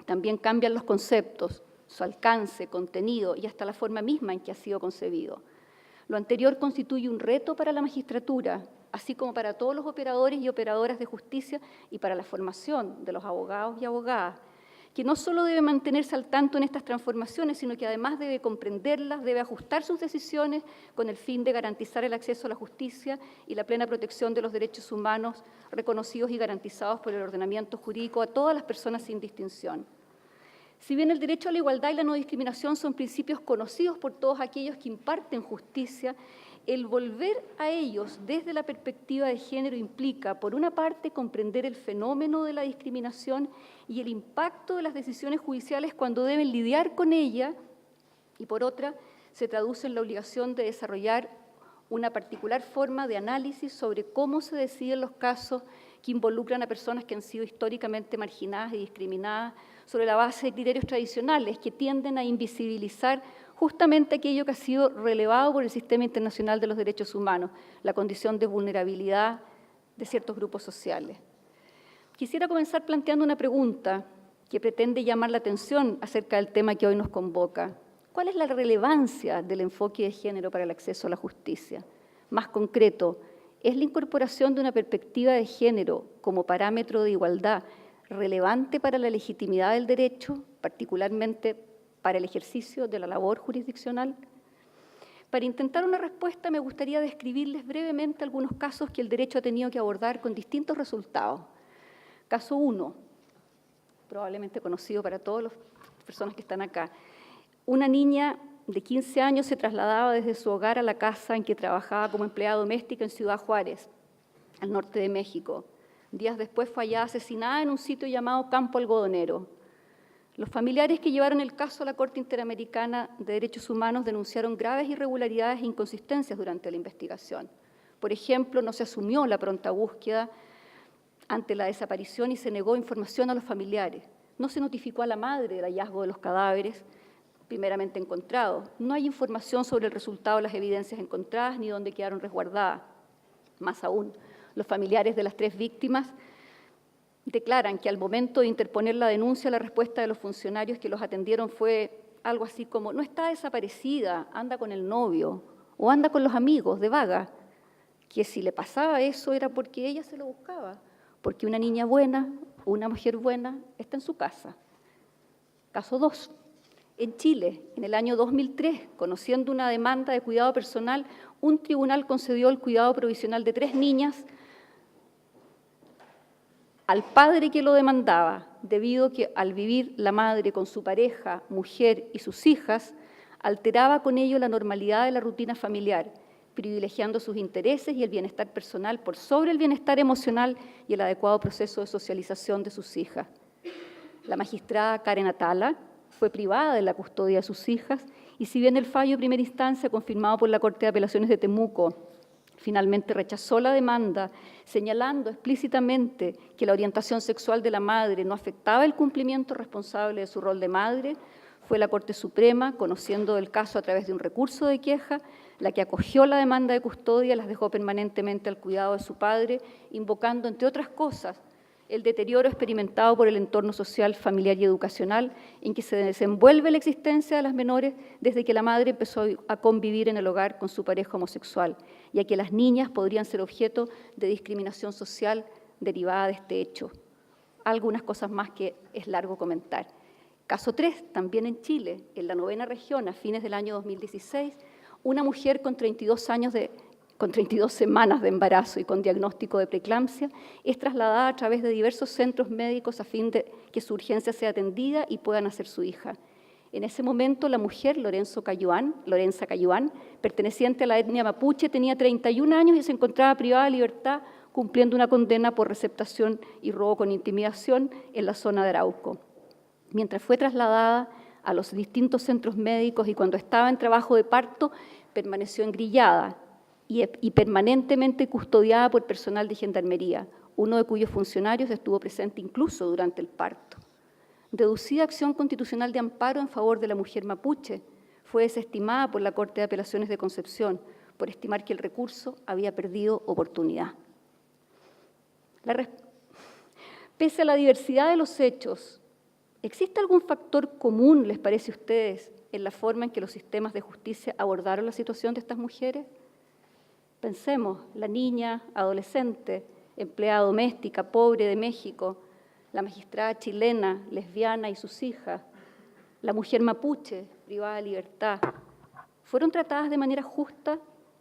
también cambian los conceptos, su alcance, contenido y hasta la forma misma en que ha sido concebido. Lo anterior constituye un reto para la magistratura, así como para todos los operadores y operadoras de justicia y para la formación de los abogados y abogadas, que no solo debe mantenerse al tanto en estas transformaciones, sino que además debe comprenderlas, debe ajustar sus decisiones con el fin de garantizar el acceso a la justicia y la plena protección de los derechos humanos reconocidos y garantizados por el ordenamiento jurídico a todas las personas sin distinción. Si bien el derecho a la igualdad y la no discriminación son principios conocidos por todos aquellos que imparten justicia, el volver a ellos desde la perspectiva de género implica, por una parte, comprender el fenómeno de la discriminación y el impacto de las decisiones judiciales cuando deben lidiar con ella, y por otra, se traduce en la obligación de desarrollar una particular forma de análisis sobre cómo se deciden los casos que involucran a personas que han sido históricamente marginadas y discriminadas sobre la base de criterios tradicionales que tienden a invisibilizar justamente aquello que ha sido relevado por el Sistema Internacional de los Derechos Humanos, la condición de vulnerabilidad de ciertos grupos sociales. Quisiera comenzar planteando una pregunta que pretende llamar la atención acerca del tema que hoy nos convoca. ¿Cuál es la relevancia del enfoque de género para el acceso a la justicia? Más concreto, ¿es la incorporación de una perspectiva de género como parámetro de igualdad relevante para la legitimidad del derecho, particularmente para el ejercicio de la labor jurisdiccional? Para intentar una respuesta me gustaría describirles brevemente algunos casos que el derecho ha tenido que abordar con distintos resultados. Caso 1, probablemente conocido para todas las personas que están acá. Una niña de 15 años se trasladaba desde su hogar a la casa en que trabajaba como empleada doméstica en Ciudad Juárez, al norte de México. Días después fue hallada asesinada en un sitio llamado Campo Algodonero. Los familiares que llevaron el caso a la Corte Interamericana de Derechos Humanos denunciaron graves irregularidades e inconsistencias durante la investigación. Por ejemplo, no se asumió la pronta búsqueda ante la desaparición y se negó información a los familiares. No se notificó a la madre del hallazgo de los cadáveres primeramente encontrados. No hay información sobre el resultado de las evidencias encontradas ni dónde quedaron resguardadas. Más aún, los familiares de las 3 víctimas declaran que al momento de interponer la denuncia, la respuesta de los funcionarios que los atendieron fue algo así como: no está desaparecida, anda con el novio o anda con los amigos de vaga, que si le pasaba eso era porque ella se lo buscaba, porque una niña buena, una mujer buena, está en su casa. Caso 2. En Chile, en el año 2003, conociendo una demanda de cuidado personal, un tribunal concedió el cuidado provisional de 3 niñas al padre que lo demandaba, debido a que al vivir la madre con su pareja, mujer y sus hijas, alteraba con ello la normalidad de la rutina familiar, privilegiando sus intereses y el bienestar personal por sobre el bienestar emocional y el adecuado proceso de socialización de sus hijas. La magistrada Karen Atala fue privada de la custodia de sus hijas y si bien el fallo de primera instancia confirmado por la Corte de Apelaciones de Temuco finalmente rechazó la demanda, señalando explícitamente que la orientación sexual de la madre no afectaba el cumplimiento responsable de su rol de madre, fue la Corte Suprema, conociendo el caso a través de un recurso de queja, la que acogió la demanda de custodia y las dejó permanentemente al cuidado de su padre, invocando, entre otras cosas, el deterioro experimentado por el entorno social, familiar y educacional en que se desenvuelve la existencia de las menores desde que la madre empezó a convivir en el hogar con su pareja homosexual, ya que las niñas podrían ser objeto de discriminación social derivada de este hecho. Algunas cosas más que es largo comentar. Caso 3, también en Chile, en la 9ª región, a fines del año 2016, una mujer con 32 semanas de embarazo y con diagnóstico de preeclampsia, es trasladada a través de diversos centros médicos a fin de que su urgencia sea atendida y pueda nacer su hija. En ese momento, la mujer, Lorenza Cayuán, perteneciente a la etnia mapuche, tenía 31 años y se encontraba privada de libertad cumpliendo una condena por receptación y robo con intimidación en la zona de Arauco. Mientras fue trasladada a los distintos centros médicos y cuando estaba en trabajo de parto, permaneció engrillada y permanentemente custodiada por personal de gendarmería, uno de cuyos funcionarios estuvo presente incluso durante el parto. Deducida acción constitucional de amparo en favor de la mujer mapuche, fue desestimada por la Corte de Apelaciones de Concepción por estimar que el recurso había perdido oportunidad. Pese a la diversidad de los hechos, ¿existe algún factor común, les parece a ustedes, en la forma en que los sistemas de justicia abordaron la situación de estas mujeres? Pensemos, la niña, adolescente, empleada doméstica, pobre de México, la magistrada chilena, lesbiana y sus hijas, la mujer mapuche, privada de libertad, ¿fueron tratadas de manera justa,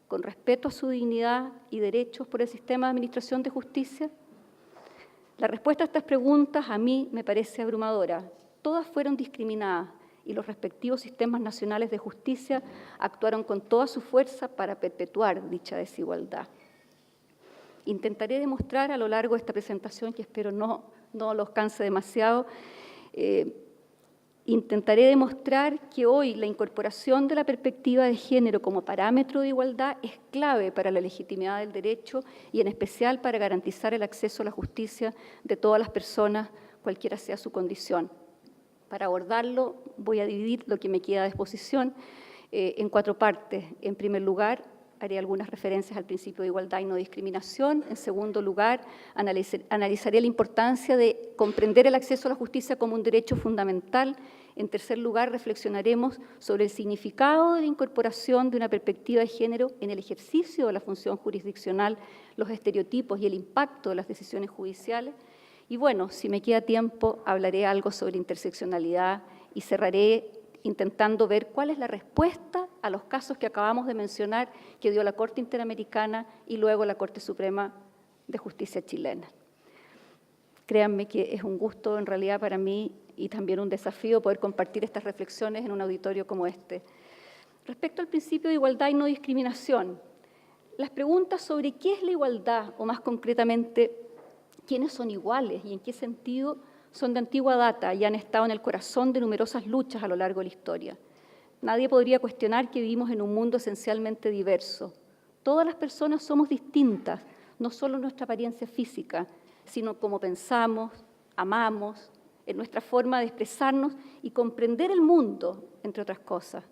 con respeto a su dignidad y derechos por el sistema de administración de justicia? La respuesta a estas preguntas a mí me parece abrumadora. Todas fueron discriminadas y los respectivos sistemas nacionales de justicia actuaron con toda su fuerza para perpetuar dicha desigualdad. Intentaré demostrar a lo largo de esta presentación, que espero no los canse demasiado, intentaré demostrar que hoy la incorporación de la perspectiva de género como parámetro de igualdad es clave para la legitimidad del derecho y en especial para garantizar el acceso a la justicia de todas las personas, cualquiera sea su condición. Para abordarlo voy a dividir lo que me queda de exposición en 4 partes. En primer lugar, haré algunas referencias al principio de igualdad y no discriminación. En segundo lugar, analizaré la importancia de comprender el acceso a la justicia como un derecho fundamental. En tercer lugar, reflexionaremos sobre el significado de la incorporación de una perspectiva de género en el ejercicio de la función jurisdiccional, los estereotipos y el impacto de las decisiones judiciales. Y bueno, si me queda tiempo, hablaré algo sobre interseccionalidad y cerraré intentando ver cuál es la respuesta a los casos que acabamos de mencionar que dio la Corte Interamericana y luego la Corte Suprema de Justicia chilena. Créanme que es un gusto en realidad para mí y también un desafío poder compartir estas reflexiones en un auditorio como este. Respecto al principio de igualdad y no discriminación, las preguntas sobre qué es la igualdad, o más concretamente, quiénes son iguales y en qué sentido, son de antigua data y han estado en el corazón de numerosas luchas a lo largo de la historia. Nadie podría cuestionar que vivimos en un mundo esencialmente diverso. Todas las personas somos distintas, no solo en nuestra apariencia física, sino como pensamos, amamos, en nuestra forma de expresarnos y comprender el mundo, entre otras cosas.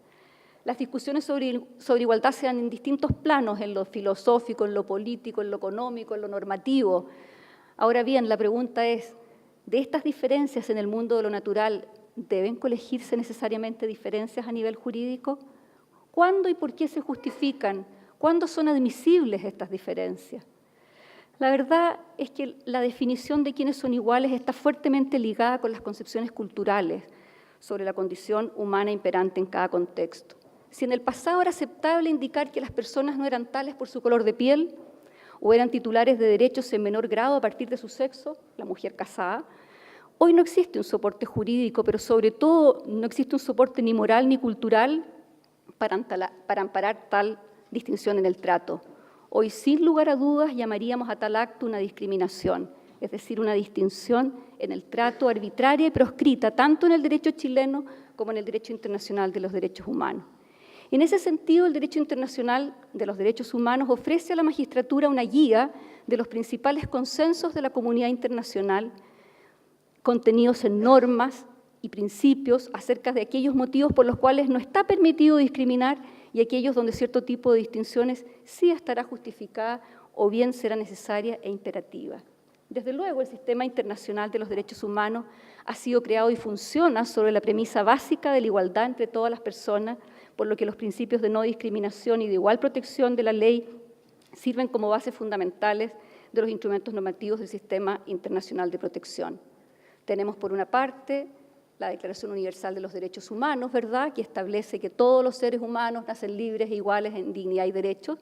Las discusiones sobre igualdad se dan en distintos planos, en lo filosófico, en lo político, en lo económico, en lo normativo. Ahora bien, la pregunta es, ¿de estas diferencias en el mundo de lo natural deben colegirse necesariamente diferencias a nivel jurídico? ¿Cuándo y por qué se justifican? ¿Cuándo son admisibles estas diferencias? La verdad es que la definición de quiénes son iguales está fuertemente ligada con las concepciones culturales sobre la condición humana imperante en cada contexto. Si en el pasado era aceptable indicar que las personas no eran tales por su color de piel o eran titulares de derechos en menor grado a partir de su sexo, la mujer casada, hoy no existe un soporte jurídico, pero sobre todo no existe un soporte ni moral ni cultural para amparar tal distinción en el trato. Hoy, sin lugar a dudas, llamaríamos a tal acto una discriminación, es decir, una distinción en el trato arbitraria y proscrita, tanto en el derecho chileno como en el derecho internacional de los derechos humanos. En ese sentido, el derecho internacional de los derechos humanos ofrece a la magistratura una guía de los principales consensos de la comunidad internacional, contenidos en normas y principios acerca de aquellos motivos por los cuales no está permitido discriminar y aquellos donde cierto tipo de distinciones sí estará justificada o bien será necesaria e imperativa. Desde luego, el sistema internacional de los derechos humanos ha sido creado y funciona sobre la premisa básica de la igualdad entre todas las personas, por lo que los principios de no discriminación y de igual protección de la ley sirven como bases fundamentales de los instrumentos normativos del sistema internacional de protección. Tenemos, por una parte, la Declaración Universal de los Derechos Humanos, ¿verdad?, que establece que todos los seres humanos nacen libres e iguales en dignidad y derechos,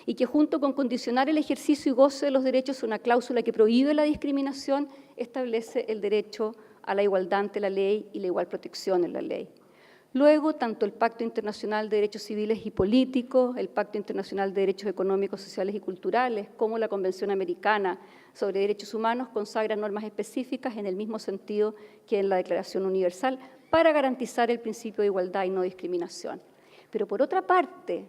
y que junto con condicionar el ejercicio y goce de los derechos, una cláusula que prohíbe la discriminación, establece el derecho a la igualdad ante la ley y la igual protección en la ley. Luego, tanto el Pacto Internacional de Derechos Civiles y Políticos, el Pacto Internacional de Derechos Económicos, Sociales y Culturales, como la Convención Americana sobre Derechos Humanos consagran normas específicas en el mismo sentido que en la Declaración Universal para garantizar el principio de igualdad y no discriminación. Pero por otra parte,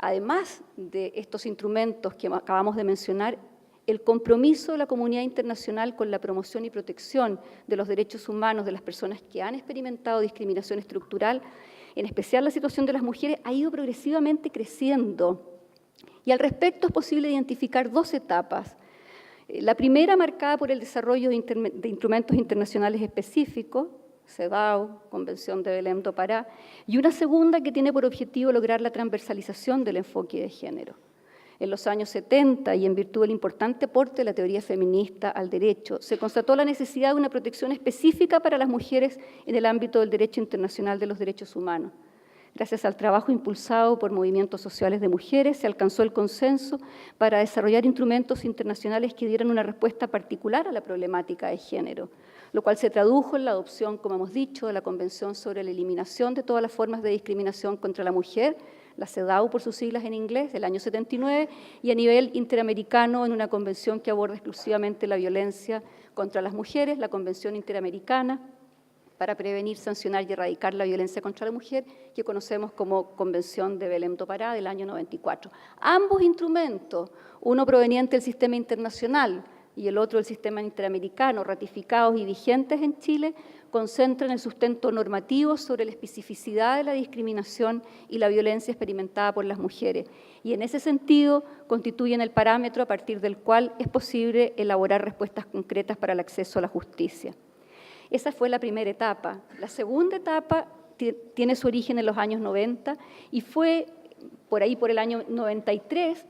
además de estos instrumentos que acabamos de mencionar, el compromiso de la comunidad internacional con la promoción y protección de los derechos humanos de las personas que han experimentado discriminación estructural, en especial la situación de las mujeres, ha ido progresivamente creciendo. Y al respecto es posible identificar dos etapas. La primera, marcada por el desarrollo de instrumentos internacionales específicos, CEDAW, Convención de Belém do Pará, y una segunda que tiene por objetivo lograr la transversalización del enfoque de género. En los años 70, y en virtud del importante aporte de la teoría feminista al derecho, se constató la necesidad de una protección específica para las mujeres en el ámbito del derecho internacional de los derechos humanos. Gracias al trabajo impulsado por movimientos sociales de mujeres, se alcanzó el consenso para desarrollar instrumentos internacionales que dieran una respuesta particular a la problemática de género, lo cual se tradujo en la adopción, como hemos dicho, de la Convención sobre la Eliminación de todas las formas de discriminación contra la mujer, la CEDAW por sus siglas en inglés, del año 79, y a nivel interamericano en una convención que aborda exclusivamente la violencia contra las mujeres, la Convención Interamericana para prevenir, sancionar y erradicar la violencia contra la mujer, que conocemos como Convención de Belém do Pará del año 94. Ambos instrumentos, uno proveniente del sistema internacional y el otro del sistema interamericano, ratificados y vigentes en Chile, concentran el sustento normativo sobre la especificidad de la discriminación y la violencia experimentada por las mujeres, y en ese sentido constituyen el parámetro a partir del cual es posible elaborar respuestas concretas para el acceso a la justicia. Esa fue la primera etapa. La segunda etapa tiene su origen en los años 90 y fue por ahí por el año 93,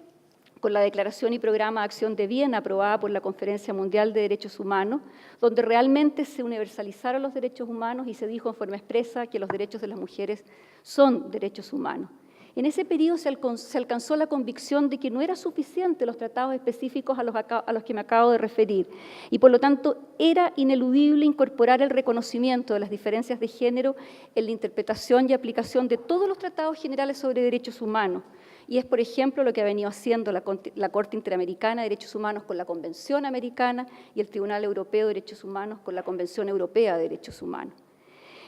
con la Declaración y Programa de Acción de Viena aprobada por la Conferencia Mundial de Derechos Humanos, donde realmente se universalizaron los derechos humanos y se dijo en forma expresa que los derechos de las mujeres son derechos humanos. En ese periodo se alcanzó la convicción de que no era suficiente los tratados específicos a los que me acabo de referir, y por lo tanto era ineludible incorporar el reconocimiento de las diferencias de género en la interpretación y aplicación de todos los tratados generales sobre derechos humanos. Y es, por ejemplo, lo que ha venido haciendo la Corte Interamericana de Derechos Humanos con la Convención Americana y el Tribunal Europeo de Derechos Humanos con la Convención Europea de Derechos Humanos.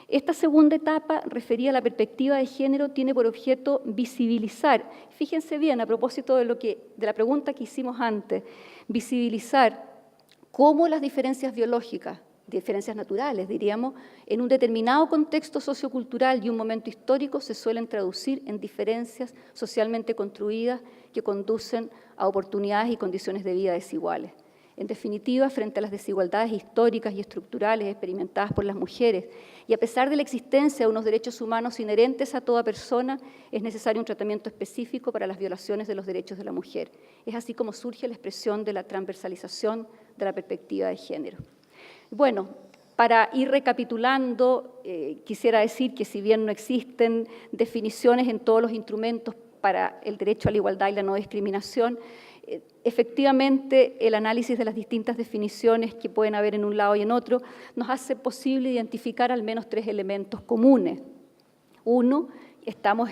Esta segunda etapa, referida a la perspectiva de género, tiene por objeto visibilizar, fíjense bien, a propósito de la pregunta que hicimos antes, visibilizar cómo las diferencias biológicas, diferencias naturales, diríamos, en un determinado contexto sociocultural y un momento histórico se suelen traducir en diferencias socialmente construidas que conducen a oportunidades y condiciones de vida desiguales. En definitiva, frente a las desigualdades históricas y estructurales experimentadas por las mujeres, y a pesar de la existencia de unos derechos humanos inherentes a toda persona, es necesario un tratamiento específico para las violaciones de los derechos de la mujer. Es así como surge la expresión de la transversalización de la perspectiva de género. Bueno, para ir recapitulando, quisiera decir que si bien no existen definiciones en todos los instrumentos para el derecho a la igualdad y la no discriminación, efectivamente el análisis de las distintas definiciones que pueden haber en un lado y en otro nos hace posible identificar al menos tres elementos comunes. Uno, estamos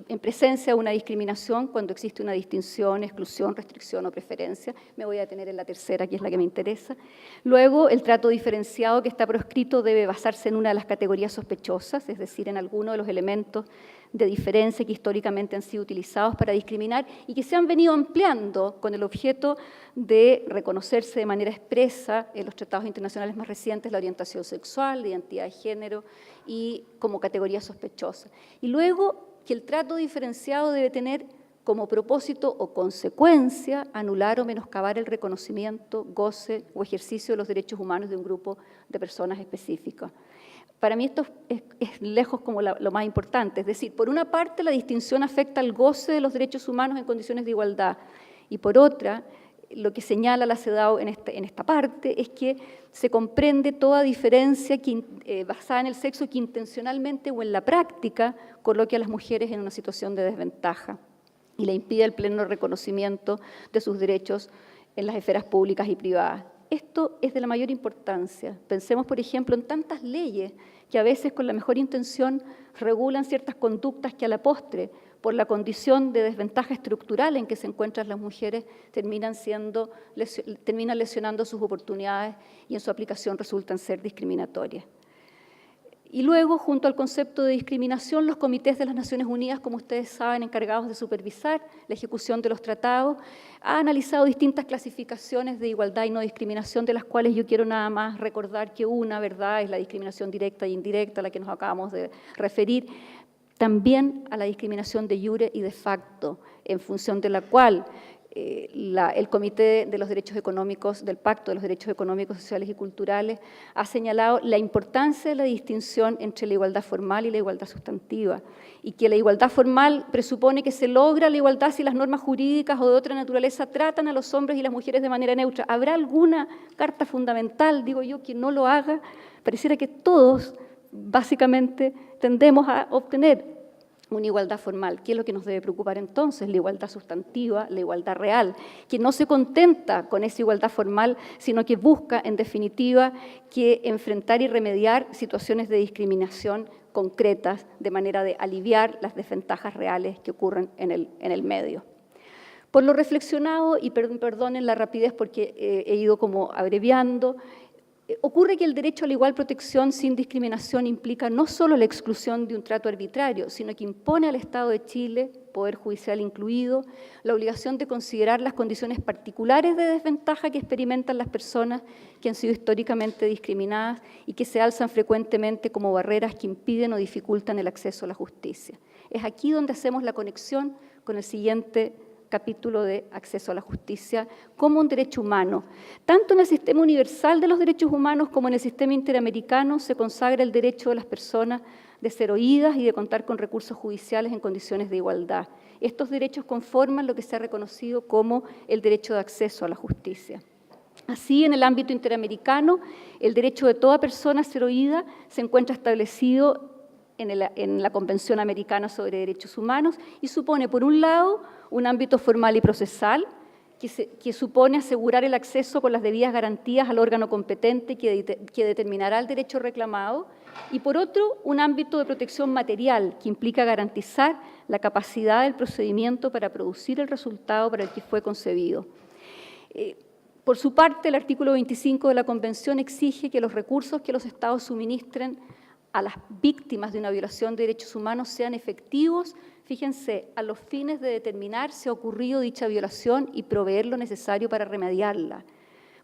en presencia de una discriminación cuando existe una distinción, exclusión, restricción o preferencia. Me voy a detener en la tercera, que es la que me interesa. Luego, el trato diferenciado que está proscrito debe basarse en una de las categorías sospechosas, es decir, en alguno de los elementos de diferencia que históricamente han sido utilizados para discriminar y que se han venido ampliando con el objeto de reconocerse de manera expresa en los tratados internacionales más recientes la orientación sexual, la identidad de género y como categoría sospechosa. Y luego, que el trato diferenciado debe tener como propósito o consecuencia anular o menoscabar el reconocimiento, goce o ejercicio de los derechos humanos de un grupo de personas específicas. Para mí esto es lejos como lo más importante, es decir, por una parte la distinción afecta al goce de los derechos humanos en condiciones de igualdad y por otra, lo que señala la CEDAW en esta parte es que se comprende toda diferencia basada en el sexo que intencionalmente o en la práctica coloque a las mujeres en una situación de desventaja y le impide el pleno reconocimiento de sus derechos en las esferas públicas y privadas. Esto es de la mayor importancia. Pensemos, por ejemplo, en tantas leyes que a veces con la mejor intención regulan ciertas conductas que a la postre, por la condición de desventaja estructural en que se encuentran las mujeres, terminan lesionando sus oportunidades y en su aplicación resultan ser discriminatorias. Y luego, junto al concepto de discriminación, los comités de las Naciones Unidas, como ustedes saben, encargados de supervisar la ejecución de los tratados, ha analizado distintas clasificaciones de igualdad y no discriminación, de las cuales yo quiero nada más recordar que una, ¿verdad?, es la discriminación directa e indirecta, a la que nos acabamos de referir, también a la discriminación de jure y de facto, en función de la cual el Comité de los Derechos Económicos, del Pacto de los Derechos Económicos, Sociales y Culturales, ha señalado la importancia de la distinción entre la igualdad formal y la igualdad sustantiva, y que la igualdad formal presupone que se logra la igualdad si las normas jurídicas o de otra naturaleza tratan a los hombres y las mujeres de manera neutra. ¿Habrá alguna carta fundamental, digo yo, que no lo haga? Pareciera que todos, básicamente, tendemos a obtener una igualdad formal. ¿Qué es lo que nos debe preocupar entonces? La igualdad sustantiva, la igualdad real, que no se contenta con esa igualdad formal, sino que busca, en definitiva, que enfrentar y remediar situaciones de discriminación concretas, de manera de aliviar las desventajas reales que ocurren en el medio. Por lo reflexionado, y perdonen la rapidez porque he ido como abreviando, ocurre que el derecho a la igual protección sin discriminación implica no solo la exclusión de un trato arbitrario, sino que impone al Estado de Chile, Poder Judicial incluido, la obligación de considerar las condiciones particulares de desventaja que experimentan las personas que han sido históricamente discriminadas y que se alzan frecuentemente como barreras que impiden o dificultan el acceso a la justicia. Es aquí donde hacemos la conexión con el siguiente capítulo de acceso a la justicia como un derecho humano. Tanto en el sistema universal de los derechos humanos como en el sistema interamericano se consagra el derecho de las personas de ser oídas y de contar con recursos judiciales en condiciones de igualdad. Estos derechos conforman lo que se ha reconocido como el derecho de acceso a la justicia. Así, en el ámbito interamericano, el derecho de toda persona a ser oída se encuentra establecido en la Convención Americana sobre Derechos Humanos y supone, por un lado, un ámbito formal y procesal que supone asegurar el acceso con las debidas garantías al órgano competente que determinará el derecho reclamado, y por otro, un ámbito de protección material que implica garantizar la capacidad del procedimiento para producir el resultado para el que fue concebido. Por su parte, el artículo 25 de la Convención exige que los recursos que los Estados suministren a las víctimas de una violación de derechos humanos sean efectivos, fíjense, a los fines de determinar si ha ocurrido dicha violación y proveer lo necesario para remediarla.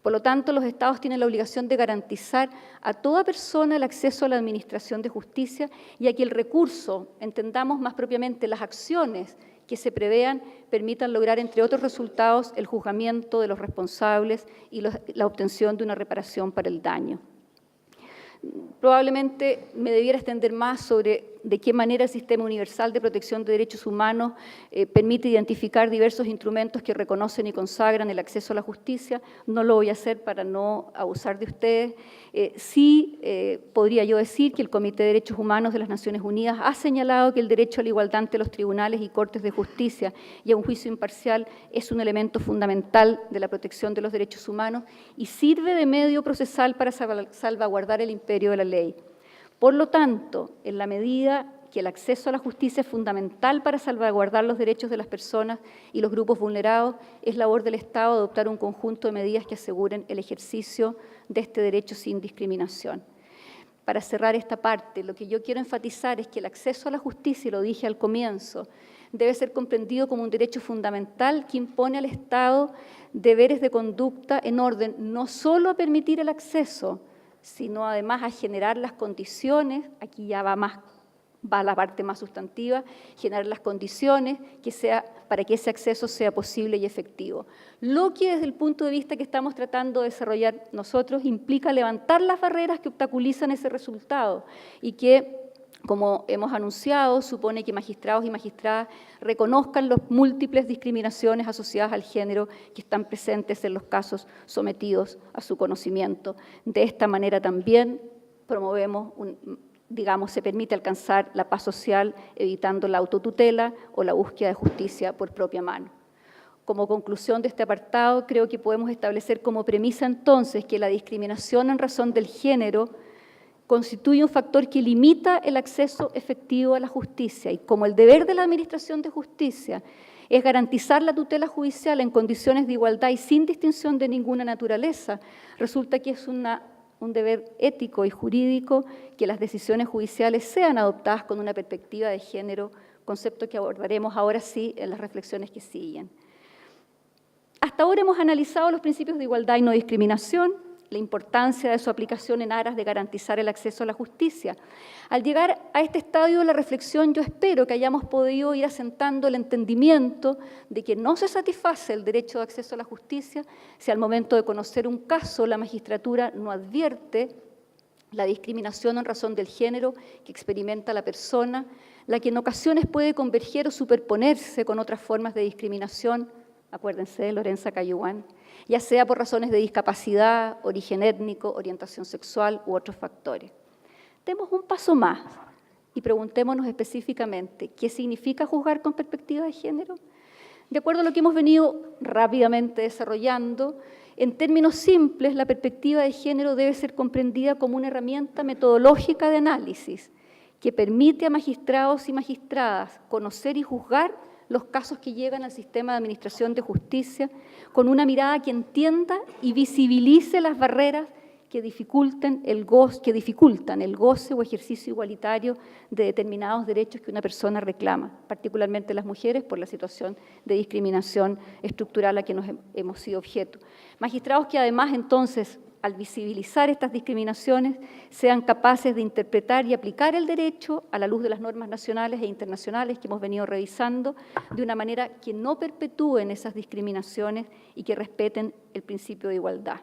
Por lo tanto, los Estados tienen la obligación de garantizar a toda persona el acceso a la administración de justicia y a que el recurso, entendamos más propiamente las acciones que se prevean, permitan lograr, entre otros resultados, el juzgamiento de los responsables y la obtención de una reparación para el daño. Probablemente me debiera extender más sobre de qué manera el Sistema Universal de Protección de Derechos Humanos permite identificar diversos instrumentos que reconocen y consagran el acceso a la justicia. No lo voy a hacer para no abusar de ustedes. Sí podría yo decir que el Comité de Derechos Humanos de las Naciones Unidas ha señalado que el derecho a la igualdad ante los tribunales y cortes de justicia y a un juicio imparcial es un elemento fundamental de la protección de los derechos humanos y sirve de medio procesal para salvaguardar el imperio de la ley. Por lo tanto, en la medida que el acceso a la justicia es fundamental para salvaguardar los derechos de las personas y los grupos vulnerados, es labor del Estado adoptar un conjunto de medidas que aseguren el ejercicio de este derecho sin discriminación. Para cerrar esta parte, lo que yo quiero enfatizar es que el acceso a la justicia, y lo dije al comienzo, debe ser comprendido como un derecho fundamental que impone al Estado deberes de conducta en orden no solo a permitir el acceso, sino además a generar las condiciones, aquí ya va la parte más sustantiva, generar las condiciones para que ese acceso sea posible y efectivo. Lo que desde el punto de vista que estamos tratando de desarrollar nosotros implica levantar las barreras que obstaculizan ese resultado y que, como hemos anunciado, supone que magistrados y magistradas reconozcan las múltiples discriminaciones asociadas al género que están presentes en los casos sometidos a su conocimiento. De esta manera también promovemos, se permite alcanzar la paz social evitando la autotutela o la búsqueda de justicia por propia mano. Como conclusión de este apartado, creo que podemos establecer como premisa entonces que la discriminación en razón del género constituye un factor que limita el acceso efectivo a la justicia y como el deber de la Administración de Justicia es garantizar la tutela judicial en condiciones de igualdad y sin distinción de ninguna naturaleza, resulta que es una un deber ético y jurídico que las decisiones judiciales sean adoptadas con una perspectiva de género, concepto que abordaremos ahora sí en las reflexiones que siguen. Hasta ahora hemos analizado los principios de igualdad y no discriminación, la importancia de su aplicación en aras de garantizar el acceso a la justicia. Al llegar a este estadio de la reflexión, yo espero que hayamos podido ir asentando el entendimiento de que no se satisface el derecho de acceso a la justicia si al momento de conocer un caso la magistratura no advierte la discriminación en razón del género que experimenta la persona, la que en ocasiones puede converger o superponerse con otras formas de discriminación, acuérdense de Lorenza Cayuán, ya sea por razones de discapacidad, origen étnico, orientación sexual u otros factores. Demos un paso más y preguntémonos específicamente, ¿qué significa juzgar con perspectiva de género? De acuerdo a lo que hemos venido rápidamente desarrollando, en términos simples, la perspectiva de género debe ser comprendida como una herramienta metodológica de análisis que permite a magistrados y magistradas conocer y juzgar los casos que llegan al sistema de administración de justicia con una mirada que entienda y visibilice las barreras que dificultan el goce o ejercicio igualitario de determinados derechos que una persona reclama, particularmente las mujeres por la situación de discriminación estructural a que nos hemos sido objeto. Magistrados que además entonces, al visibilizar estas discriminaciones, sean capaces de interpretar y aplicar el derecho a la luz de las normas nacionales e internacionales que hemos venido revisando, de una manera que no perpetúen esas discriminaciones y que respeten el principio de igualdad.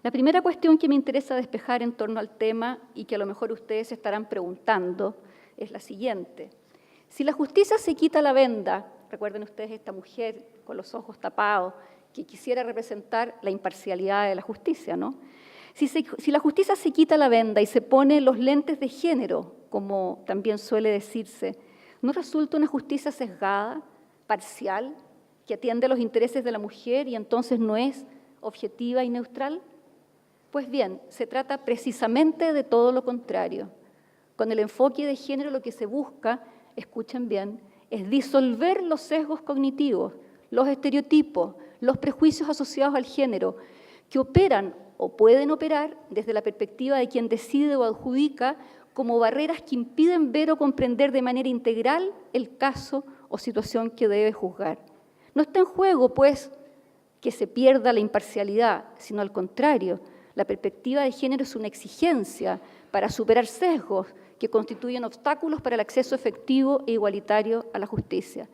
La primera cuestión que me interesa despejar en torno al tema y que a lo mejor ustedes se estarán preguntando es la siguiente. Si la justicia se quita la venda, recuerden ustedes esta mujer con los ojos tapados, que quisiera representar la imparcialidad de la justicia, ¿no? Si la justicia se quita la venda y se pone los lentes de género, como también suele decirse, ¿no resulta una justicia sesgada, parcial, que atiende a los intereses de la mujer y entonces no es objetiva y neutral? Pues bien, se trata precisamente de todo lo contrario. Con el enfoque de género lo que se busca, escuchen bien, es disolver los sesgos cognitivos, los estereotipos, los prejuicios asociados al género, que operan o pueden operar desde la perspectiva de quien decide o adjudica como barreras que impiden ver o comprender de manera integral el caso o situación que debe juzgar. No está en juego, pues, que se pierda la imparcialidad, sino al contrario, la perspectiva de género es una exigencia para superar sesgos que constituyen obstáculos para el acceso efectivo e igualitario a la justicia.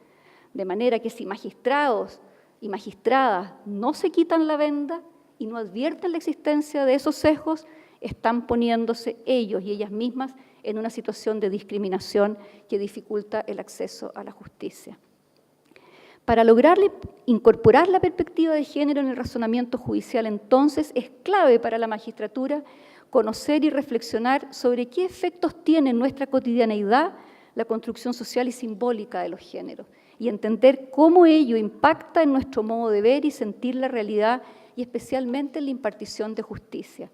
De manera que si magistrados y magistradas no se quitan la venda y no advierten la existencia de esos sesgos, están poniéndose ellos y ellas mismas en una situación de discriminación que dificulta el acceso a la justicia. Para lograr incorporar la perspectiva de género en el razonamiento judicial, entonces, es clave para la magistratura conocer y reflexionar sobre qué efectos tiene en nuestra cotidianeidad la construcción social y simbólica de los géneros y entender cómo ello impacta en nuestro modo de ver y sentir la realidad y especialmente en la impartición de justicia.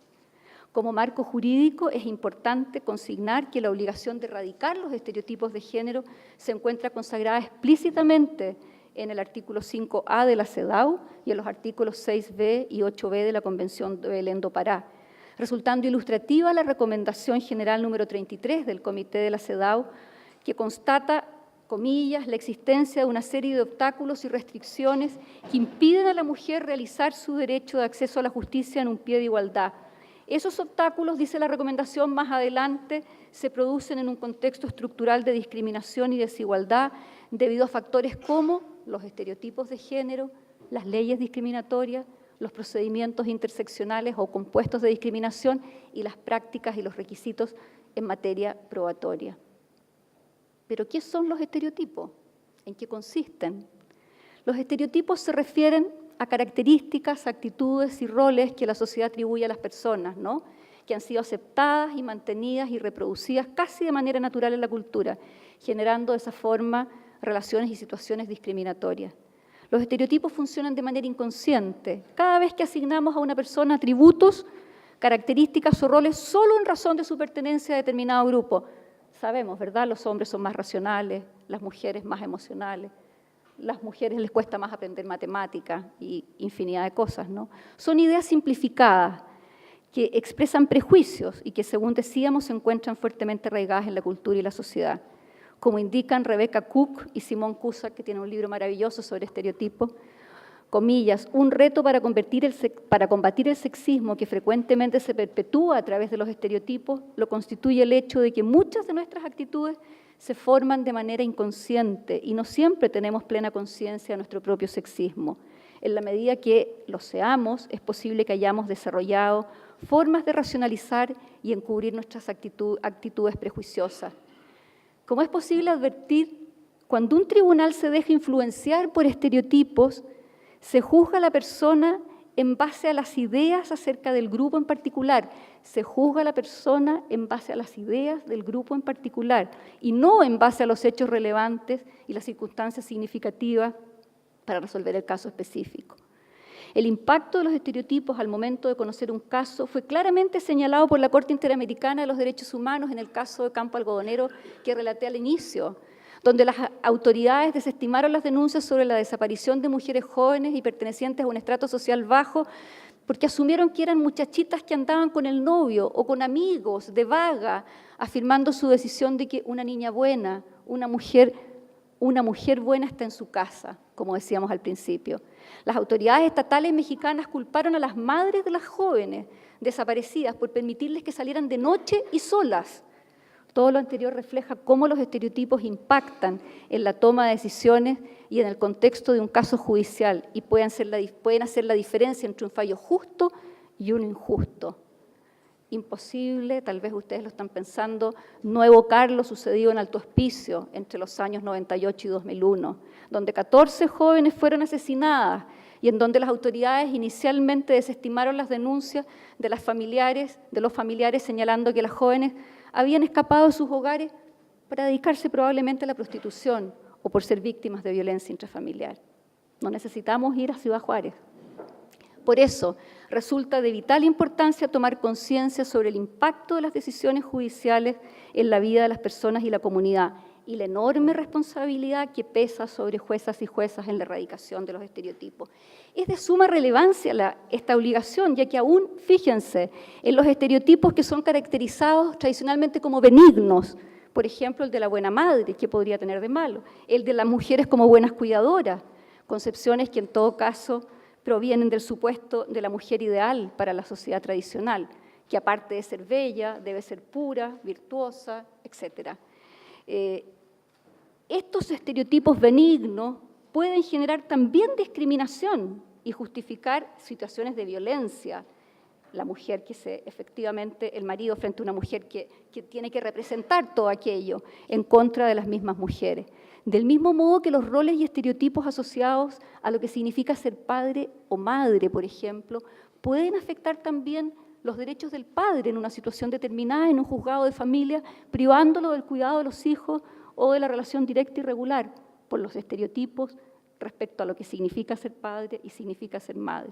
Como marco jurídico es importante consignar que la obligación de erradicar los estereotipos de género se encuentra consagrada explícitamente en el artículo 5A de la CEDAW y en los artículos 6B y 8B de la Convención de Belén do Pará, resultando ilustrativa la recomendación general número 33 del Comité de la CEDAW, que constata, comillas, la existencia de una serie de obstáculos y restricciones que impiden a la mujer realizar su derecho de acceso a la justicia en un pie de igualdad. Esos obstáculos, dice la recomendación más adelante, se producen en un contexto estructural de discriminación y desigualdad debido a factores como los estereotipos de género, las leyes discriminatorias, los procedimientos interseccionales o compuestos de discriminación y las prácticas y los requisitos en materia probatoria. ¿Pero qué son los estereotipos? ¿En qué consisten? Los estereotipos se refieren a características, actitudes y roles que la sociedad atribuye a las personas, ¿no? Que han sido aceptadas y mantenidas y reproducidas casi de manera natural en la cultura, generando de esa forma relaciones y situaciones discriminatorias. Los estereotipos funcionan de manera inconsciente. Cada vez que asignamos a una persona atributos, características o roles solo en razón de su pertenencia a determinado grupo. Sabemos, ¿verdad? Los hombres son más racionales, las mujeres más emocionales, las mujeres les cuesta más aprender matemáticas y infinidad de cosas, ¿no? Son ideas simplificadas que expresan prejuicios y que, según decíamos, se encuentran fuertemente arraigadas en la cultura y la sociedad. Como indican Rebecca Cook y Simone Cusack, que tiene un libro maravilloso sobre estereotipos, comillas, un reto para combatir el sexismo que frecuentemente se perpetúa a través de los estereotipos, lo constituye el hecho de que muchas de nuestras actitudes se forman de manera inconsciente y no siempre tenemos plena conciencia de nuestro propio sexismo. En la medida que lo seamos, es posible que hayamos desarrollado formas de racionalizar y encubrir nuestras actitudes prejuiciosas. Como es posible advertir, cuando un tribunal se deja influenciar por estereotipos, se juzga a la persona en base a las ideas acerca del grupo en particular. Se juzga a la persona en base a las ideas del grupo en particular y no en base a los hechos relevantes y las circunstancias significativas para resolver el caso específico. El impacto de los estereotipos al momento de conocer un caso fue claramente señalado por la Corte Interamericana de los Derechos Humanos en el caso de Campo Algodonero que relaté al inicio, donde las autoridades desestimaron las denuncias sobre la desaparición de mujeres jóvenes y pertenecientes a un estrato social bajo porque asumieron que eran muchachitas que andaban con el novio o con amigos de vaga, afirmando su decisión de que una niña buena, una mujer buena está en su casa, como decíamos al principio. Las autoridades estatales mexicanas culparon a las madres de las jóvenes desaparecidas por permitirles que salieran de noche y solas. Todo lo anterior refleja cómo los estereotipos impactan en la toma de decisiones y en el contexto de un caso judicial y pueden hacer la diferencia entre un fallo justo y uno injusto. Imposible, tal vez ustedes lo están pensando, no evocar lo sucedido en Alto Hospicio entre los años 98 y 2001, donde 14 jóvenes fueron asesinadas y en donde las autoridades inicialmente desestimaron las denuncias de los familiares señalando que las jóvenes habían escapado de sus hogares para dedicarse probablemente a la prostitución o por ser víctimas de violencia intrafamiliar. No necesitamos ir a Ciudad Juárez. Por eso, resulta de vital importancia tomar conciencia sobre el impacto de las decisiones judiciales en la vida de las personas y la comunidad y la enorme responsabilidad que pesa sobre juezas y juezas en la erradicación de los estereotipos. Es de suma relevancia esta obligación, ya que aún, fíjense, en los estereotipos que son caracterizados tradicionalmente como benignos, por ejemplo, el de la buena madre, ¿qué podría tener de malo? El de las mujeres como buenas cuidadoras, concepciones que en todo caso provienen del supuesto de la mujer ideal para la sociedad tradicional, que aparte de ser bella, debe ser pura, virtuosa, etc. Estos estereotipos benignos pueden generar también discriminación y justificar situaciones de violencia. La mujer efectivamente, el marido frente a una mujer que tiene que representar todo aquello en contra de las mismas mujeres. Del mismo modo que los roles y estereotipos asociados a lo que significa ser padre o madre, por ejemplo, pueden afectar también los derechos del padre en una situación determinada en un juzgado de familia, privándolo del cuidado de los hijos o de la relación directa y regular por los estereotipos respecto a lo que significa ser padre y significa ser madre.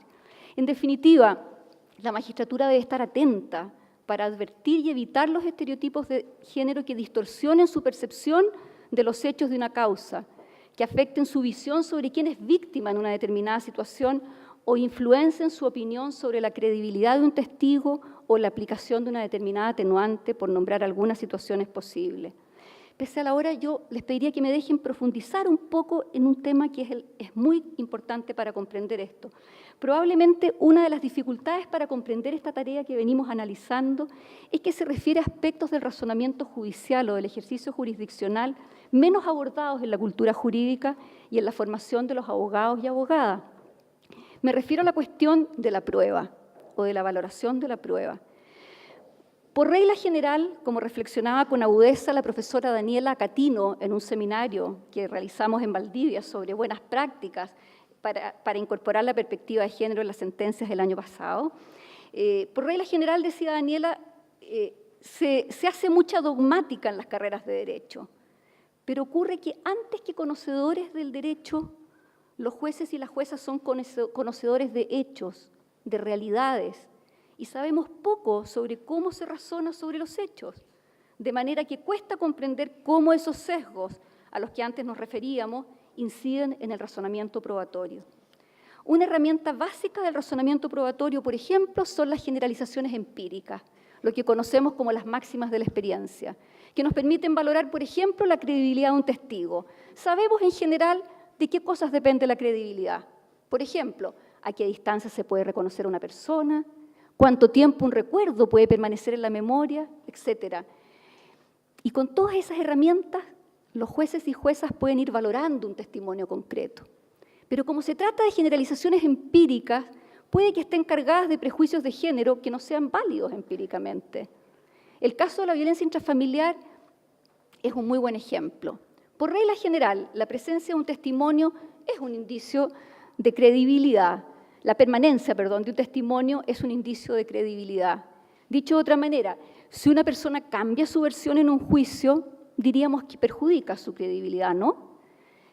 En definitiva, la magistratura debe estar atenta para advertir y evitar los estereotipos de género que distorsionen su percepción de los hechos de una causa, que afecten su visión sobre quién es víctima en una determinada situación o influencien su opinión sobre la credibilidad de un testigo o la aplicación de una determinada atenuante, por nombrar algunas situaciones posibles. Pese a la hora, yo les pediría que me dejen profundizar un poco en un tema que es muy importante para comprender esto. Probablemente una de las dificultades para comprender esta tarea que venimos analizando es que se refiere a aspectos del razonamiento judicial o del ejercicio jurisdiccional menos abordados en la cultura jurídica y en la formación de los abogados y abogadas. Me refiero a la cuestión de la prueba o de la valoración de la prueba. Por regla general, como reflexionaba con agudeza la profesora Daniela Catino en un seminario que realizamos en Valdivia sobre buenas prácticas para incorporar la perspectiva de género en las sentencias del año pasado, por regla general, decía Daniela, se hace mucha dogmática en las carreras de derecho, pero ocurre que antes que conocedores del derecho, los jueces y las juezas son conocedores de hechos, de realidades, y sabemos poco sobre cómo se razona sobre los hechos, de manera que cuesta comprender cómo esos sesgos a los que antes nos referíamos inciden en el razonamiento probatorio. Una herramienta básica del razonamiento probatorio, por ejemplo, son las generalizaciones empíricas, lo que conocemos como las máximas de la experiencia, que nos permiten valorar, por ejemplo, la credibilidad de un testigo. Sabemos en general de qué cosas depende la credibilidad. Por ejemplo, a qué distancia se puede reconocer a una persona, cuánto tiempo un recuerdo puede permanecer en la memoria, etc. Y con todas esas herramientas, los jueces y juezas pueden ir valorando un testimonio concreto. Pero como se trata de generalizaciones empíricas, puede que estén cargadas de prejuicios de género que no sean válidos empíricamente. El caso de la violencia intrafamiliar es un muy buen ejemplo. Por regla general, la presencia de un testimonio es un indicio de credibilidad. La permanencia, de un testimonio es un indicio de credibilidad. Dicho de otra manera, si una persona cambia su versión en un juicio, diríamos que perjudica su credibilidad, ¿no?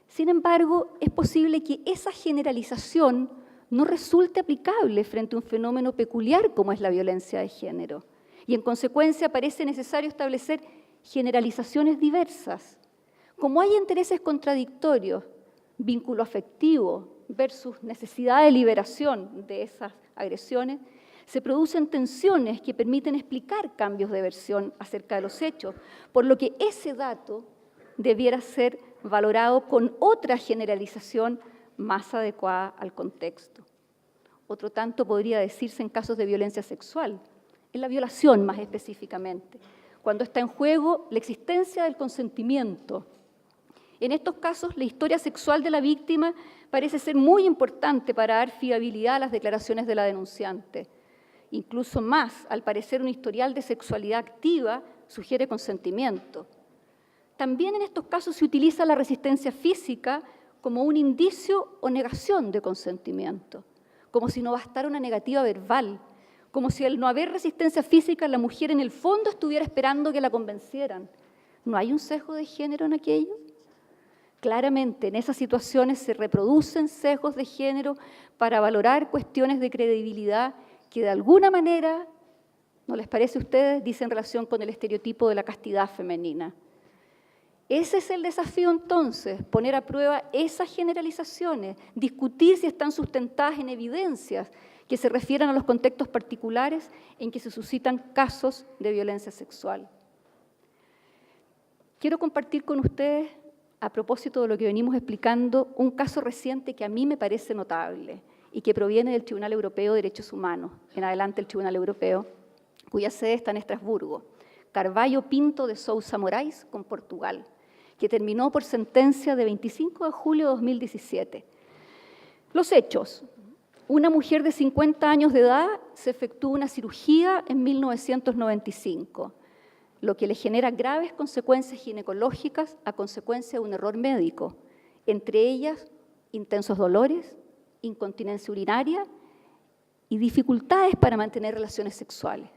Sin embargo, es posible que esa generalización no resulte aplicable frente a un fenómeno peculiar como es la violencia de género. Y en consecuencia parece necesario establecer generalizaciones diversas. Como hay intereses contradictorios, vínculo afectivo versus necesidad de liberación de esas agresiones, se producen tensiones que permiten explicar cambios de versión acerca de los hechos, por lo que ese dato debiera ser valorado con otra generalización más adecuada al contexto. Otro tanto podría decirse en casos de violencia sexual, en la violación más específicamente, cuando está en juego la existencia del consentimiento. En estos casos, la historia sexual de la víctima parece ser muy importante para dar fiabilidad a las declaraciones de la denunciante. Incluso más, al parecer, un historial de sexualidad activa sugiere consentimiento. También en estos casos se utiliza la resistencia física como un indicio o negación de consentimiento, como si no bastara una negativa verbal, como si al no haber resistencia física la mujer en el fondo estuviera esperando que la convencieran. ¿No hay un sesgo de género en aquello? Claramente, en esas situaciones se reproducen sesgos de género para valorar cuestiones de credibilidad que de alguna manera, ¿no les parece a ustedes?, dicen relación con el estereotipo de la castidad femenina. Ese es el desafío entonces, poner a prueba esas generalizaciones, discutir si están sustentadas en evidencias que se refieren a los contextos particulares en que se suscitan casos de violencia sexual. Quiero compartir con ustedes, a propósito de lo que venimos explicando, un caso reciente que a mí me parece notable y que proviene del Tribunal Europeo de Derechos Humanos, en adelante el Tribunal Europeo, cuya sede está en Estrasburgo, Carvalho Pinto de Sousa Moraes, con Portugal, que terminó por sentencia de 25 de julio de 2017. Los hechos. Una mujer de 50 años de edad se efectuó una cirugía en 1995, lo que le genera graves consecuencias ginecológicas a consecuencia de un error médico, entre ellas intensos dolores, incontinencia urinaria y dificultades para mantener relaciones sexuales.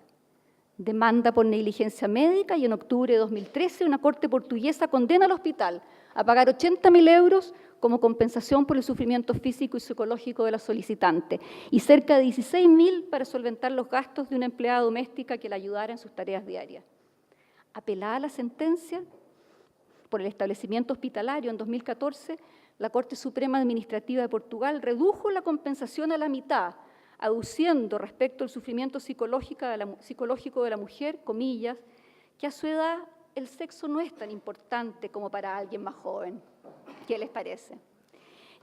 Demanda por negligencia médica y en octubre de 2013 una corte portuguesa condena al hospital a pagar 80.000 euros como compensación por el sufrimiento físico y psicológico de la solicitante y cerca de 16.000 para solventar los gastos de una empleada doméstica que la ayudara en sus tareas diarias. Apelada a la sentencia por el establecimiento hospitalario en 2014, la Corte Suprema Administrativa de Portugal redujo la compensación a la mitad, aduciendo respecto al sufrimiento psicológico de la mujer, comillas, que a su edad el sexo no es tan importante como para alguien más joven. ¿Qué les parece?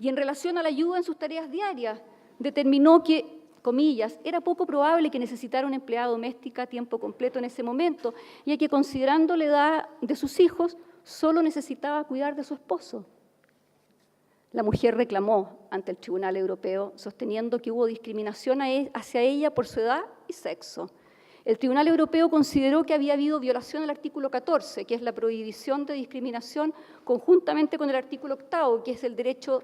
Y en relación a la ayuda en sus tareas diarias, determinó que, comillas, era poco probable que necesitara una empleada doméstica a tiempo completo en ese momento, ya que considerando la edad de sus hijos, solo necesitaba cuidar de su esposo. La mujer reclamó ante el Tribunal Europeo, sosteniendo que hubo discriminación hacia ella por su edad y sexo. El Tribunal Europeo consideró que había habido violación del artículo 14, que es la prohibición de discriminación, conjuntamente con el artículo 8, que es el derecho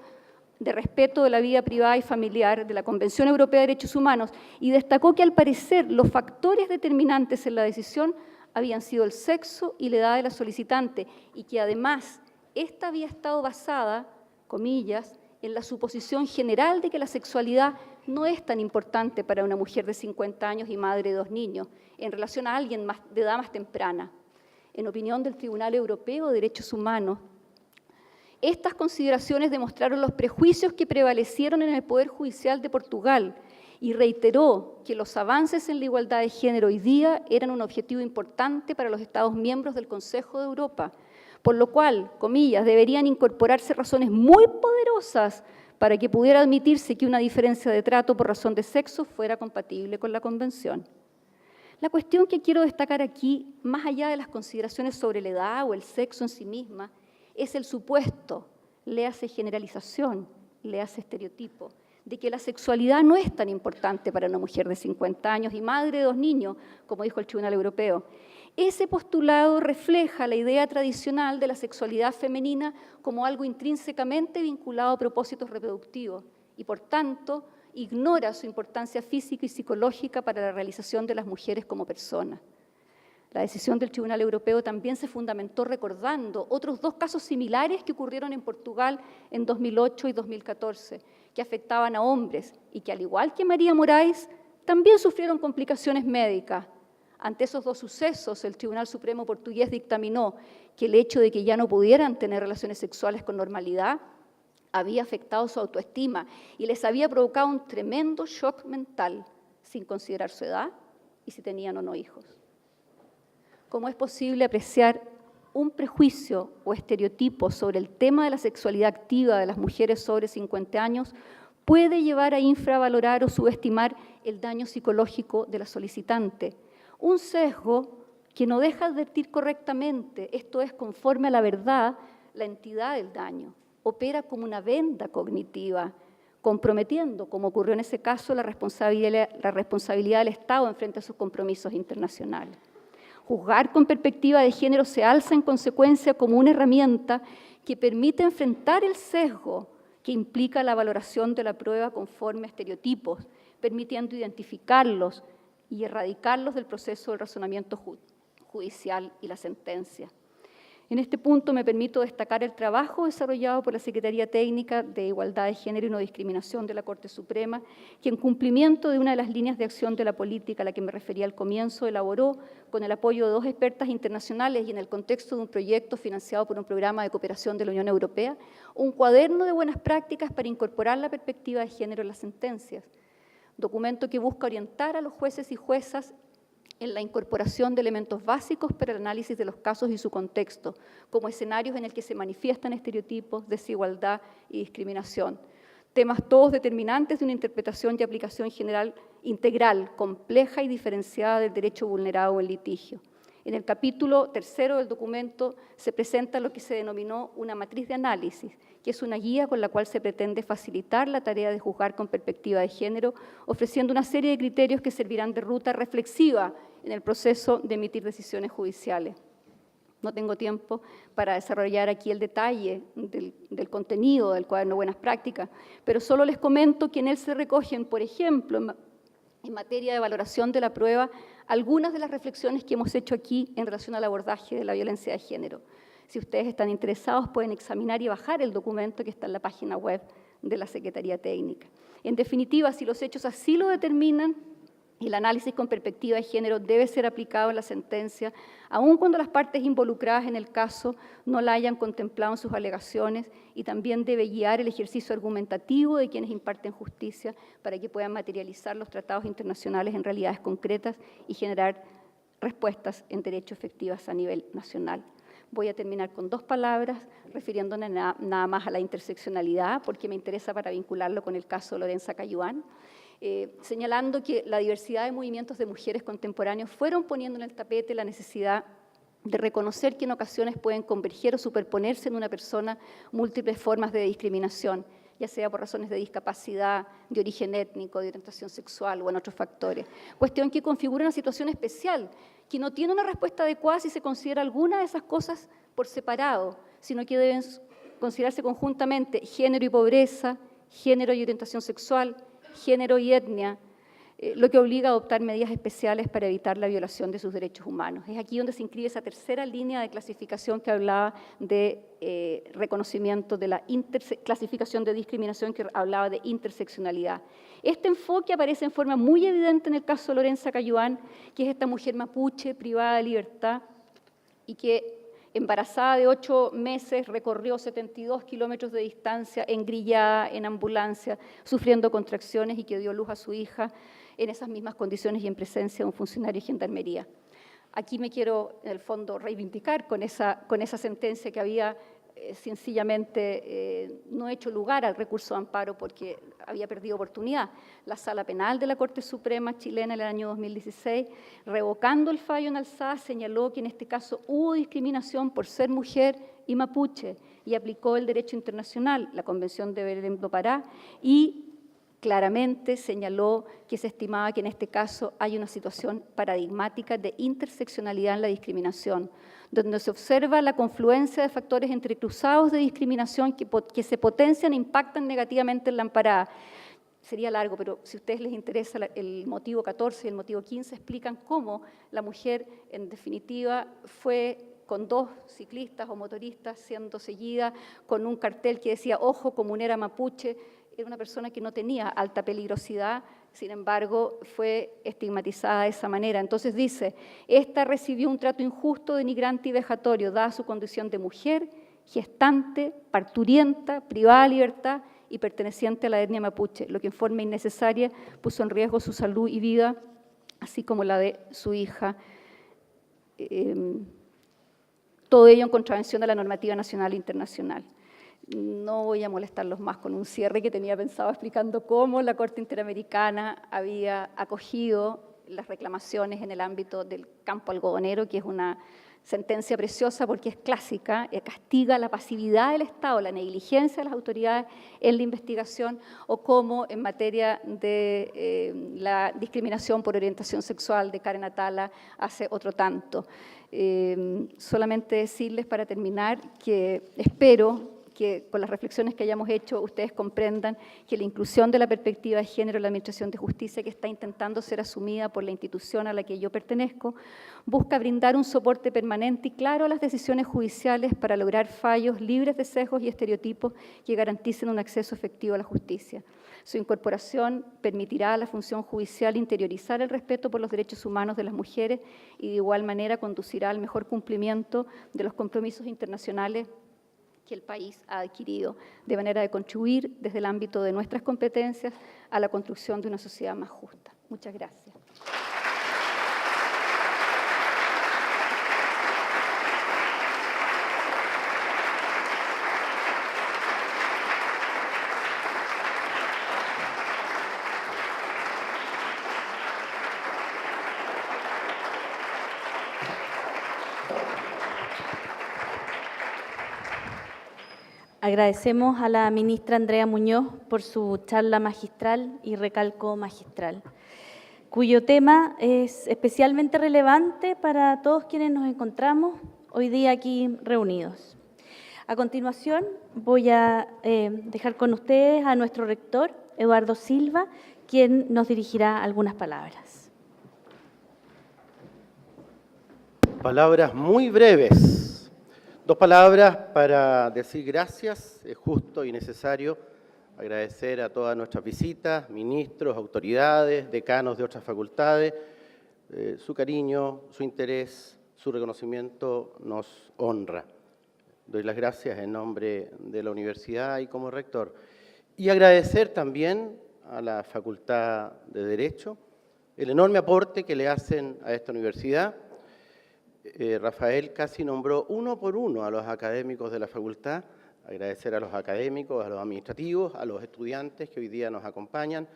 de respeto de la vida privada y familiar de la Convención Europea de Derechos Humanos, y destacó que al parecer los factores determinantes en la decisión habían sido el sexo y la edad de la solicitante, y que además esta había estado basada, comillas, en la suposición general de que la sexualidad no es tan importante para una mujer de 50 años y madre de 2 niños, en relación a alguien de edad más temprana. En opinión del Tribunal Europeo de Derechos Humanos, Estas consideraciones demostraron los prejuicios que prevalecieron en el Poder Judicial de Portugal y reiteró que los avances en la igualdad de género hoy día eran un objetivo importante para los Estados miembros del Consejo de Europa, por lo cual, comillas, deberían incorporarse razones muy poderosas para que pudiera admitirse que una diferencia de trato por razón de sexo fuera compatible con la Convención. La cuestión que quiero destacar aquí, más allá de las consideraciones sobre la edad o el sexo en sí misma, es el supuesto, léase generalización, léase estereotipo, de que la sexualidad no es tan importante para una mujer de 50 años y madre de 2 niños, como dijo el Tribunal Europeo. Ese postulado refleja la idea tradicional de la sexualidad femenina como algo intrínsecamente vinculado a propósitos reproductivos y, por tanto, ignora su importancia física y psicológica para la realización de las mujeres como personas. La decisión del Tribunal Europeo también se fundamentó recordando otros 2 casos similares que ocurrieron en Portugal en 2008 y 2014, que afectaban a hombres y que, al igual que María Moraes, también sufrieron complicaciones médicas. Ante esos 2 sucesos, el Tribunal Supremo portugués dictaminó que el hecho de que ya no pudieran tener relaciones sexuales con normalidad había afectado su autoestima y les había provocado un tremendo shock mental, sin considerar su edad y si tenían o no hijos. ¿Cómo es posible apreciar un prejuicio o estereotipo sobre el tema de la sexualidad activa de las mujeres sobre 50 años puede llevar a infravalorar o subestimar el daño psicológico de la solicitante? Un sesgo que no deja advertir correctamente, esto es, conforme a la verdad, la entidad del daño. Opera como una venda cognitiva, comprometiendo, como ocurrió en ese caso, la responsabilidad del Estado en frente a sus compromisos internacionales. Juzgar con perspectiva de género se alza en consecuencia como una herramienta que permite enfrentar el sesgo que implica la valoración de la prueba conforme a estereotipos, permitiendo identificarlos y erradicarlos del proceso del razonamiento judicial y la sentencia. En este punto me permito destacar el trabajo desarrollado por la Secretaría Técnica de Igualdad de Género y No Discriminación de la Corte Suprema, que en cumplimiento de una de las líneas de acción de la política a la que me refería al comienzo, elaboró con el apoyo de 2 expertas internacionales y en el contexto de un proyecto financiado por un programa de cooperación de la Unión Europea, un cuaderno de buenas prácticas para incorporar la perspectiva de género en las sentencias, documento que busca orientar a los jueces y juezas en la incorporación de elementos básicos para el análisis de los casos y su contexto, como escenarios en el que se manifiestan estereotipos, desigualdad y discriminación. Temas todos determinantes de una interpretación y aplicación general integral, compleja y diferenciada del derecho vulnerado o el litigio. En el capítulo 3 del documento se presenta lo que se denominó una matriz de análisis, que es una guía con la cual se pretende facilitar la tarea de juzgar con perspectiva de género, ofreciendo una serie de criterios que servirán de ruta reflexiva en el proceso de emitir decisiones judiciales. No tengo tiempo para desarrollar aquí el detalle del contenido del cuaderno Buenas Prácticas, pero solo les comento que en él se recogen, por ejemplo, en materia de valoración de la prueba, algunas de las reflexiones que hemos hecho aquí en relación al abordaje de la violencia de género. Si ustedes están interesados, pueden examinar y bajar el documento que está en la página web de la Secretaría Técnica. En definitiva, si los hechos así lo determinan, el análisis con perspectiva de género debe ser aplicado en la sentencia, aun cuando las partes involucradas en el caso no la hayan contemplado en sus alegaciones, y también debe guiar el ejercicio argumentativo de quienes imparten justicia para que puedan materializar los tratados internacionales en realidades concretas y generar respuestas en derecho efectivas a nivel nacional. Voy a terminar con 2 palabras, refiriéndome nada más a la interseccionalidad, porque me interesa para vincularlo con el caso Lorenza Cayuán, señalando que la diversidad de movimientos de mujeres contemporáneos fueron poniendo en el tapete la necesidad de reconocer que en ocasiones pueden converger o superponerse en una persona múltiples formas de discriminación, ya sea por razones de discapacidad, de origen étnico, de orientación sexual o en otros factores. Cuestión que configura una situación especial, que no tiene una respuesta adecuada si se considera alguna de esas cosas por separado, sino que deben considerarse conjuntamente género y pobreza, género y orientación sexual, género y etnia, lo que obliga a adoptar medidas especiales para evitar la violación de sus derechos humanos. Es aquí donde se inscribe esa tercera línea de clasificación que hablaba de reconocimiento de la clasificación de discriminación, que hablaba de interseccionalidad. Este enfoque aparece en forma muy evidente en el caso de Lorenza Cayuán, que es esta mujer mapuche privada de libertad y que embarazada de 8 meses, recorrió 72 kilómetros de distancia, engrillada, en ambulancia, sufriendo contracciones y que dio luz a su hija en esas mismas condiciones y en presencia de un funcionario de gendarmería. Aquí me quiero, en el fondo, reivindicar con esa sentencia que había sencillamente no hecho lugar al recurso de amparo porque había perdido oportunidad. La Sala Penal de la Corte Suprema chilena en el año 2016, revocando el fallo en alzada, señaló que en este caso hubo discriminación por ser mujer y mapuche y aplicó el derecho internacional, la Convención de Belém do Pará, y claramente señaló que se estimaba que en este caso hay una situación paradigmática de interseccionalidad en la discriminación, donde se observa la confluencia de factores entrecruzados de discriminación que se potencian e impactan negativamente en la amparada. Sería largo, pero si a ustedes les interesa, el motivo 14 y el motivo 15 explican cómo la mujer, en definitiva, fue con 2 ciclistas o motoristas siendo seguida con un cartel que decía «Ojo, comunera mapuche». Era una persona que no tenía alta peligrosidad, sin embargo, fue estigmatizada de esa manera. Entonces dice, esta recibió un trato injusto, denigrante y vejatorio, dada su condición de mujer, gestante, parturienta, privada de libertad y perteneciente a la etnia mapuche, lo que en forma innecesaria puso en riesgo su salud y vida, así como la de su hija. Todo ello en contravención de la normativa nacional e internacional. No voy a molestarlos más con un cierre que tenía pensado explicando cómo la Corte Interamericana había acogido las reclamaciones en el ámbito del campo algodonero, que es una sentencia preciosa porque es clásica, castiga la pasividad del Estado, la negligencia de las autoridades en la investigación, o como en materia de la discriminación por orientación sexual de Karen Atala hace otro tanto. Solamente decirles para terminar que espero que con las reflexiones que hayamos hecho ustedes comprendan que la inclusión de la perspectiva de género en la Administración de Justicia, que está intentando ser asumida por la institución a la que yo pertenezco, busca brindar un soporte permanente y claro a las decisiones judiciales para lograr fallos libres de sesgos y estereotipos que garanticen un acceso efectivo a la justicia. Su incorporación permitirá a la función judicial interiorizar el respeto por los derechos humanos de las mujeres y de igual manera conducirá al mejor cumplimiento de los compromisos internacionales que el país ha adquirido, de manera de contribuir desde el ámbito de nuestras competencias a la construcción de una sociedad más justa. Muchas gracias. Agradecemos a la ministra Andrea Muñoz por su charla magistral y recalco magistral, cuyo tema es especialmente relevante para todos quienes nos encontramos hoy día aquí reunidos. A continuación, voy a dejar con ustedes a nuestro rector, Eduardo Silva, quien nos dirigirá algunas palabras. Palabras muy breves. 2 palabras para decir gracias. Es justo y necesario agradecer a todas nuestras visitas, ministros, autoridades, decanos de otras facultades. Su cariño, su interés, su reconocimiento nos honra. Doy las gracias en nombre de la universidad y como rector. Y agradecer también a la Facultad de Derecho el enorme aporte que le hacen a esta universidad. Rafael casi nombró uno por uno a los académicos de la facultad. Agradecer a los académicos, a los administrativos, a los estudiantes que hoy día nos acompañan.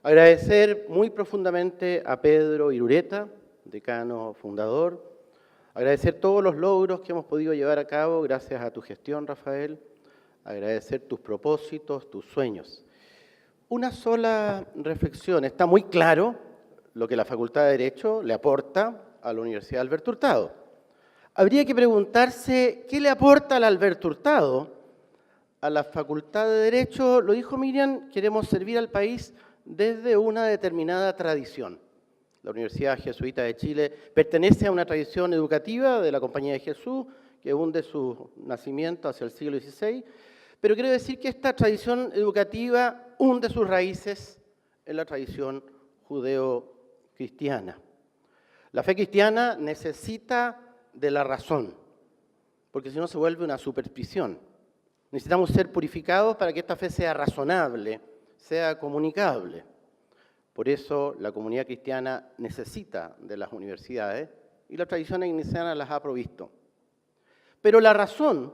Agradecer muy profundamente a Pedro Irureta, decano fundador. Agradecer todos los logros que hemos podido llevar a cabo gracias a tu gestión, Rafael. Agradecer tus propósitos, tus sueños. Una sola reflexión. Está muy claro lo que la Facultad de Derecho le aporta a la Universidad Alberto Hurtado. Habría que preguntarse qué le aporta al Alberto Hurtado a la Facultad de Derecho. Lo dijo Miriam, queremos servir al país desde una determinada tradición. La Universidad Jesuita de Chile pertenece a una tradición educativa de la Compañía de Jesús, que hunde su nacimiento hacia el siglo XVI, pero quiero decir que esta tradición educativa hunde sus raíces en la tradición judeo-cristiana. La fe cristiana necesita de la razón, porque si no se vuelve una superstición. Necesitamos ser purificados para que esta fe sea razonable, sea comunicable. Por eso la comunidad cristiana necesita de las universidades y la tradición ignaciana las ha provisto. Pero la razón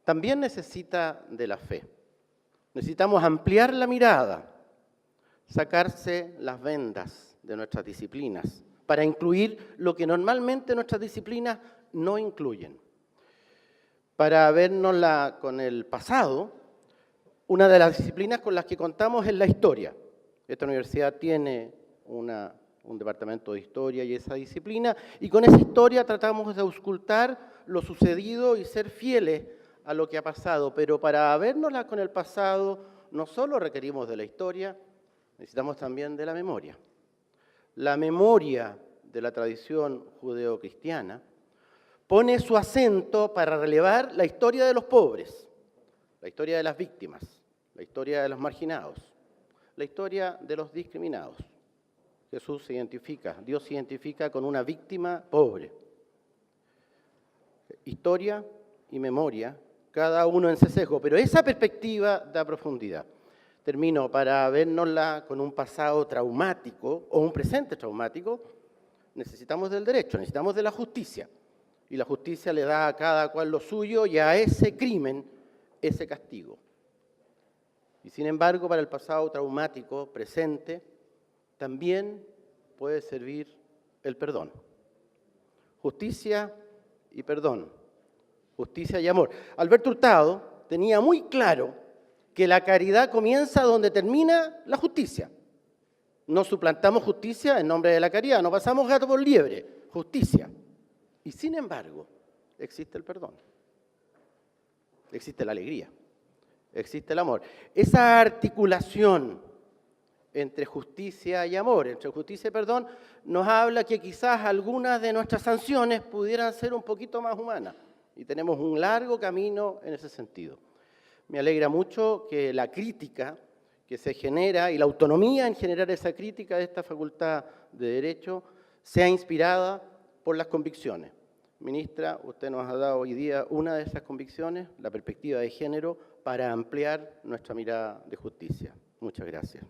también necesita de la fe. Necesitamos ampliar la mirada, sacarse las vendas de nuestras disciplinas para incluir lo que normalmente nuestras disciplinas no incluyen. Para vernosla con el pasado, una de las disciplinas con las que contamos es la historia. Esta universidad tiene un departamento de historia y esa disciplina, y con esa historia tratamos de auscultar lo sucedido y ser fieles a lo que ha pasado. Pero para vernosla con el pasado, no solo requerimos de la historia, necesitamos también de la memoria. La memoria de la tradición judeocristiana pone su acento para relevar la historia de los pobres, la historia de las víctimas, la historia de los marginados, la historia de los discriminados. Jesús se identifica, Dios se identifica con una víctima pobre. Historia y memoria, cada uno en su sesgo, pero esa perspectiva da profundidad. Termino, para vernosla con un pasado traumático o un presente traumático, necesitamos del derecho, necesitamos de la justicia. Y la justicia le da a cada cual lo suyo y a ese crimen, ese castigo. Y sin embargo, para el pasado traumático presente, también puede servir el perdón. Justicia y perdón. Justicia y amor. Alberto Hurtado tenía muy claro que la caridad comienza donde termina la justicia. No suplantamos justicia en nombre de la caridad, no pasamos gato por liebre, justicia. Y sin embargo, existe el perdón, existe la alegría, existe el amor. Esa articulación entre justicia y amor, entre justicia y perdón, nos habla que quizás algunas de nuestras sanciones pudieran ser un poquito más humanas. Y tenemos un largo camino en ese sentido. Me alegra mucho que la crítica que se genera y la autonomía en generar esa crítica de esta Facultad de Derecho sea inspirada por las convicciones. Ministra, usted nos ha dado hoy día una de esas convicciones, la perspectiva de género, para ampliar nuestra mirada de justicia. Muchas gracias.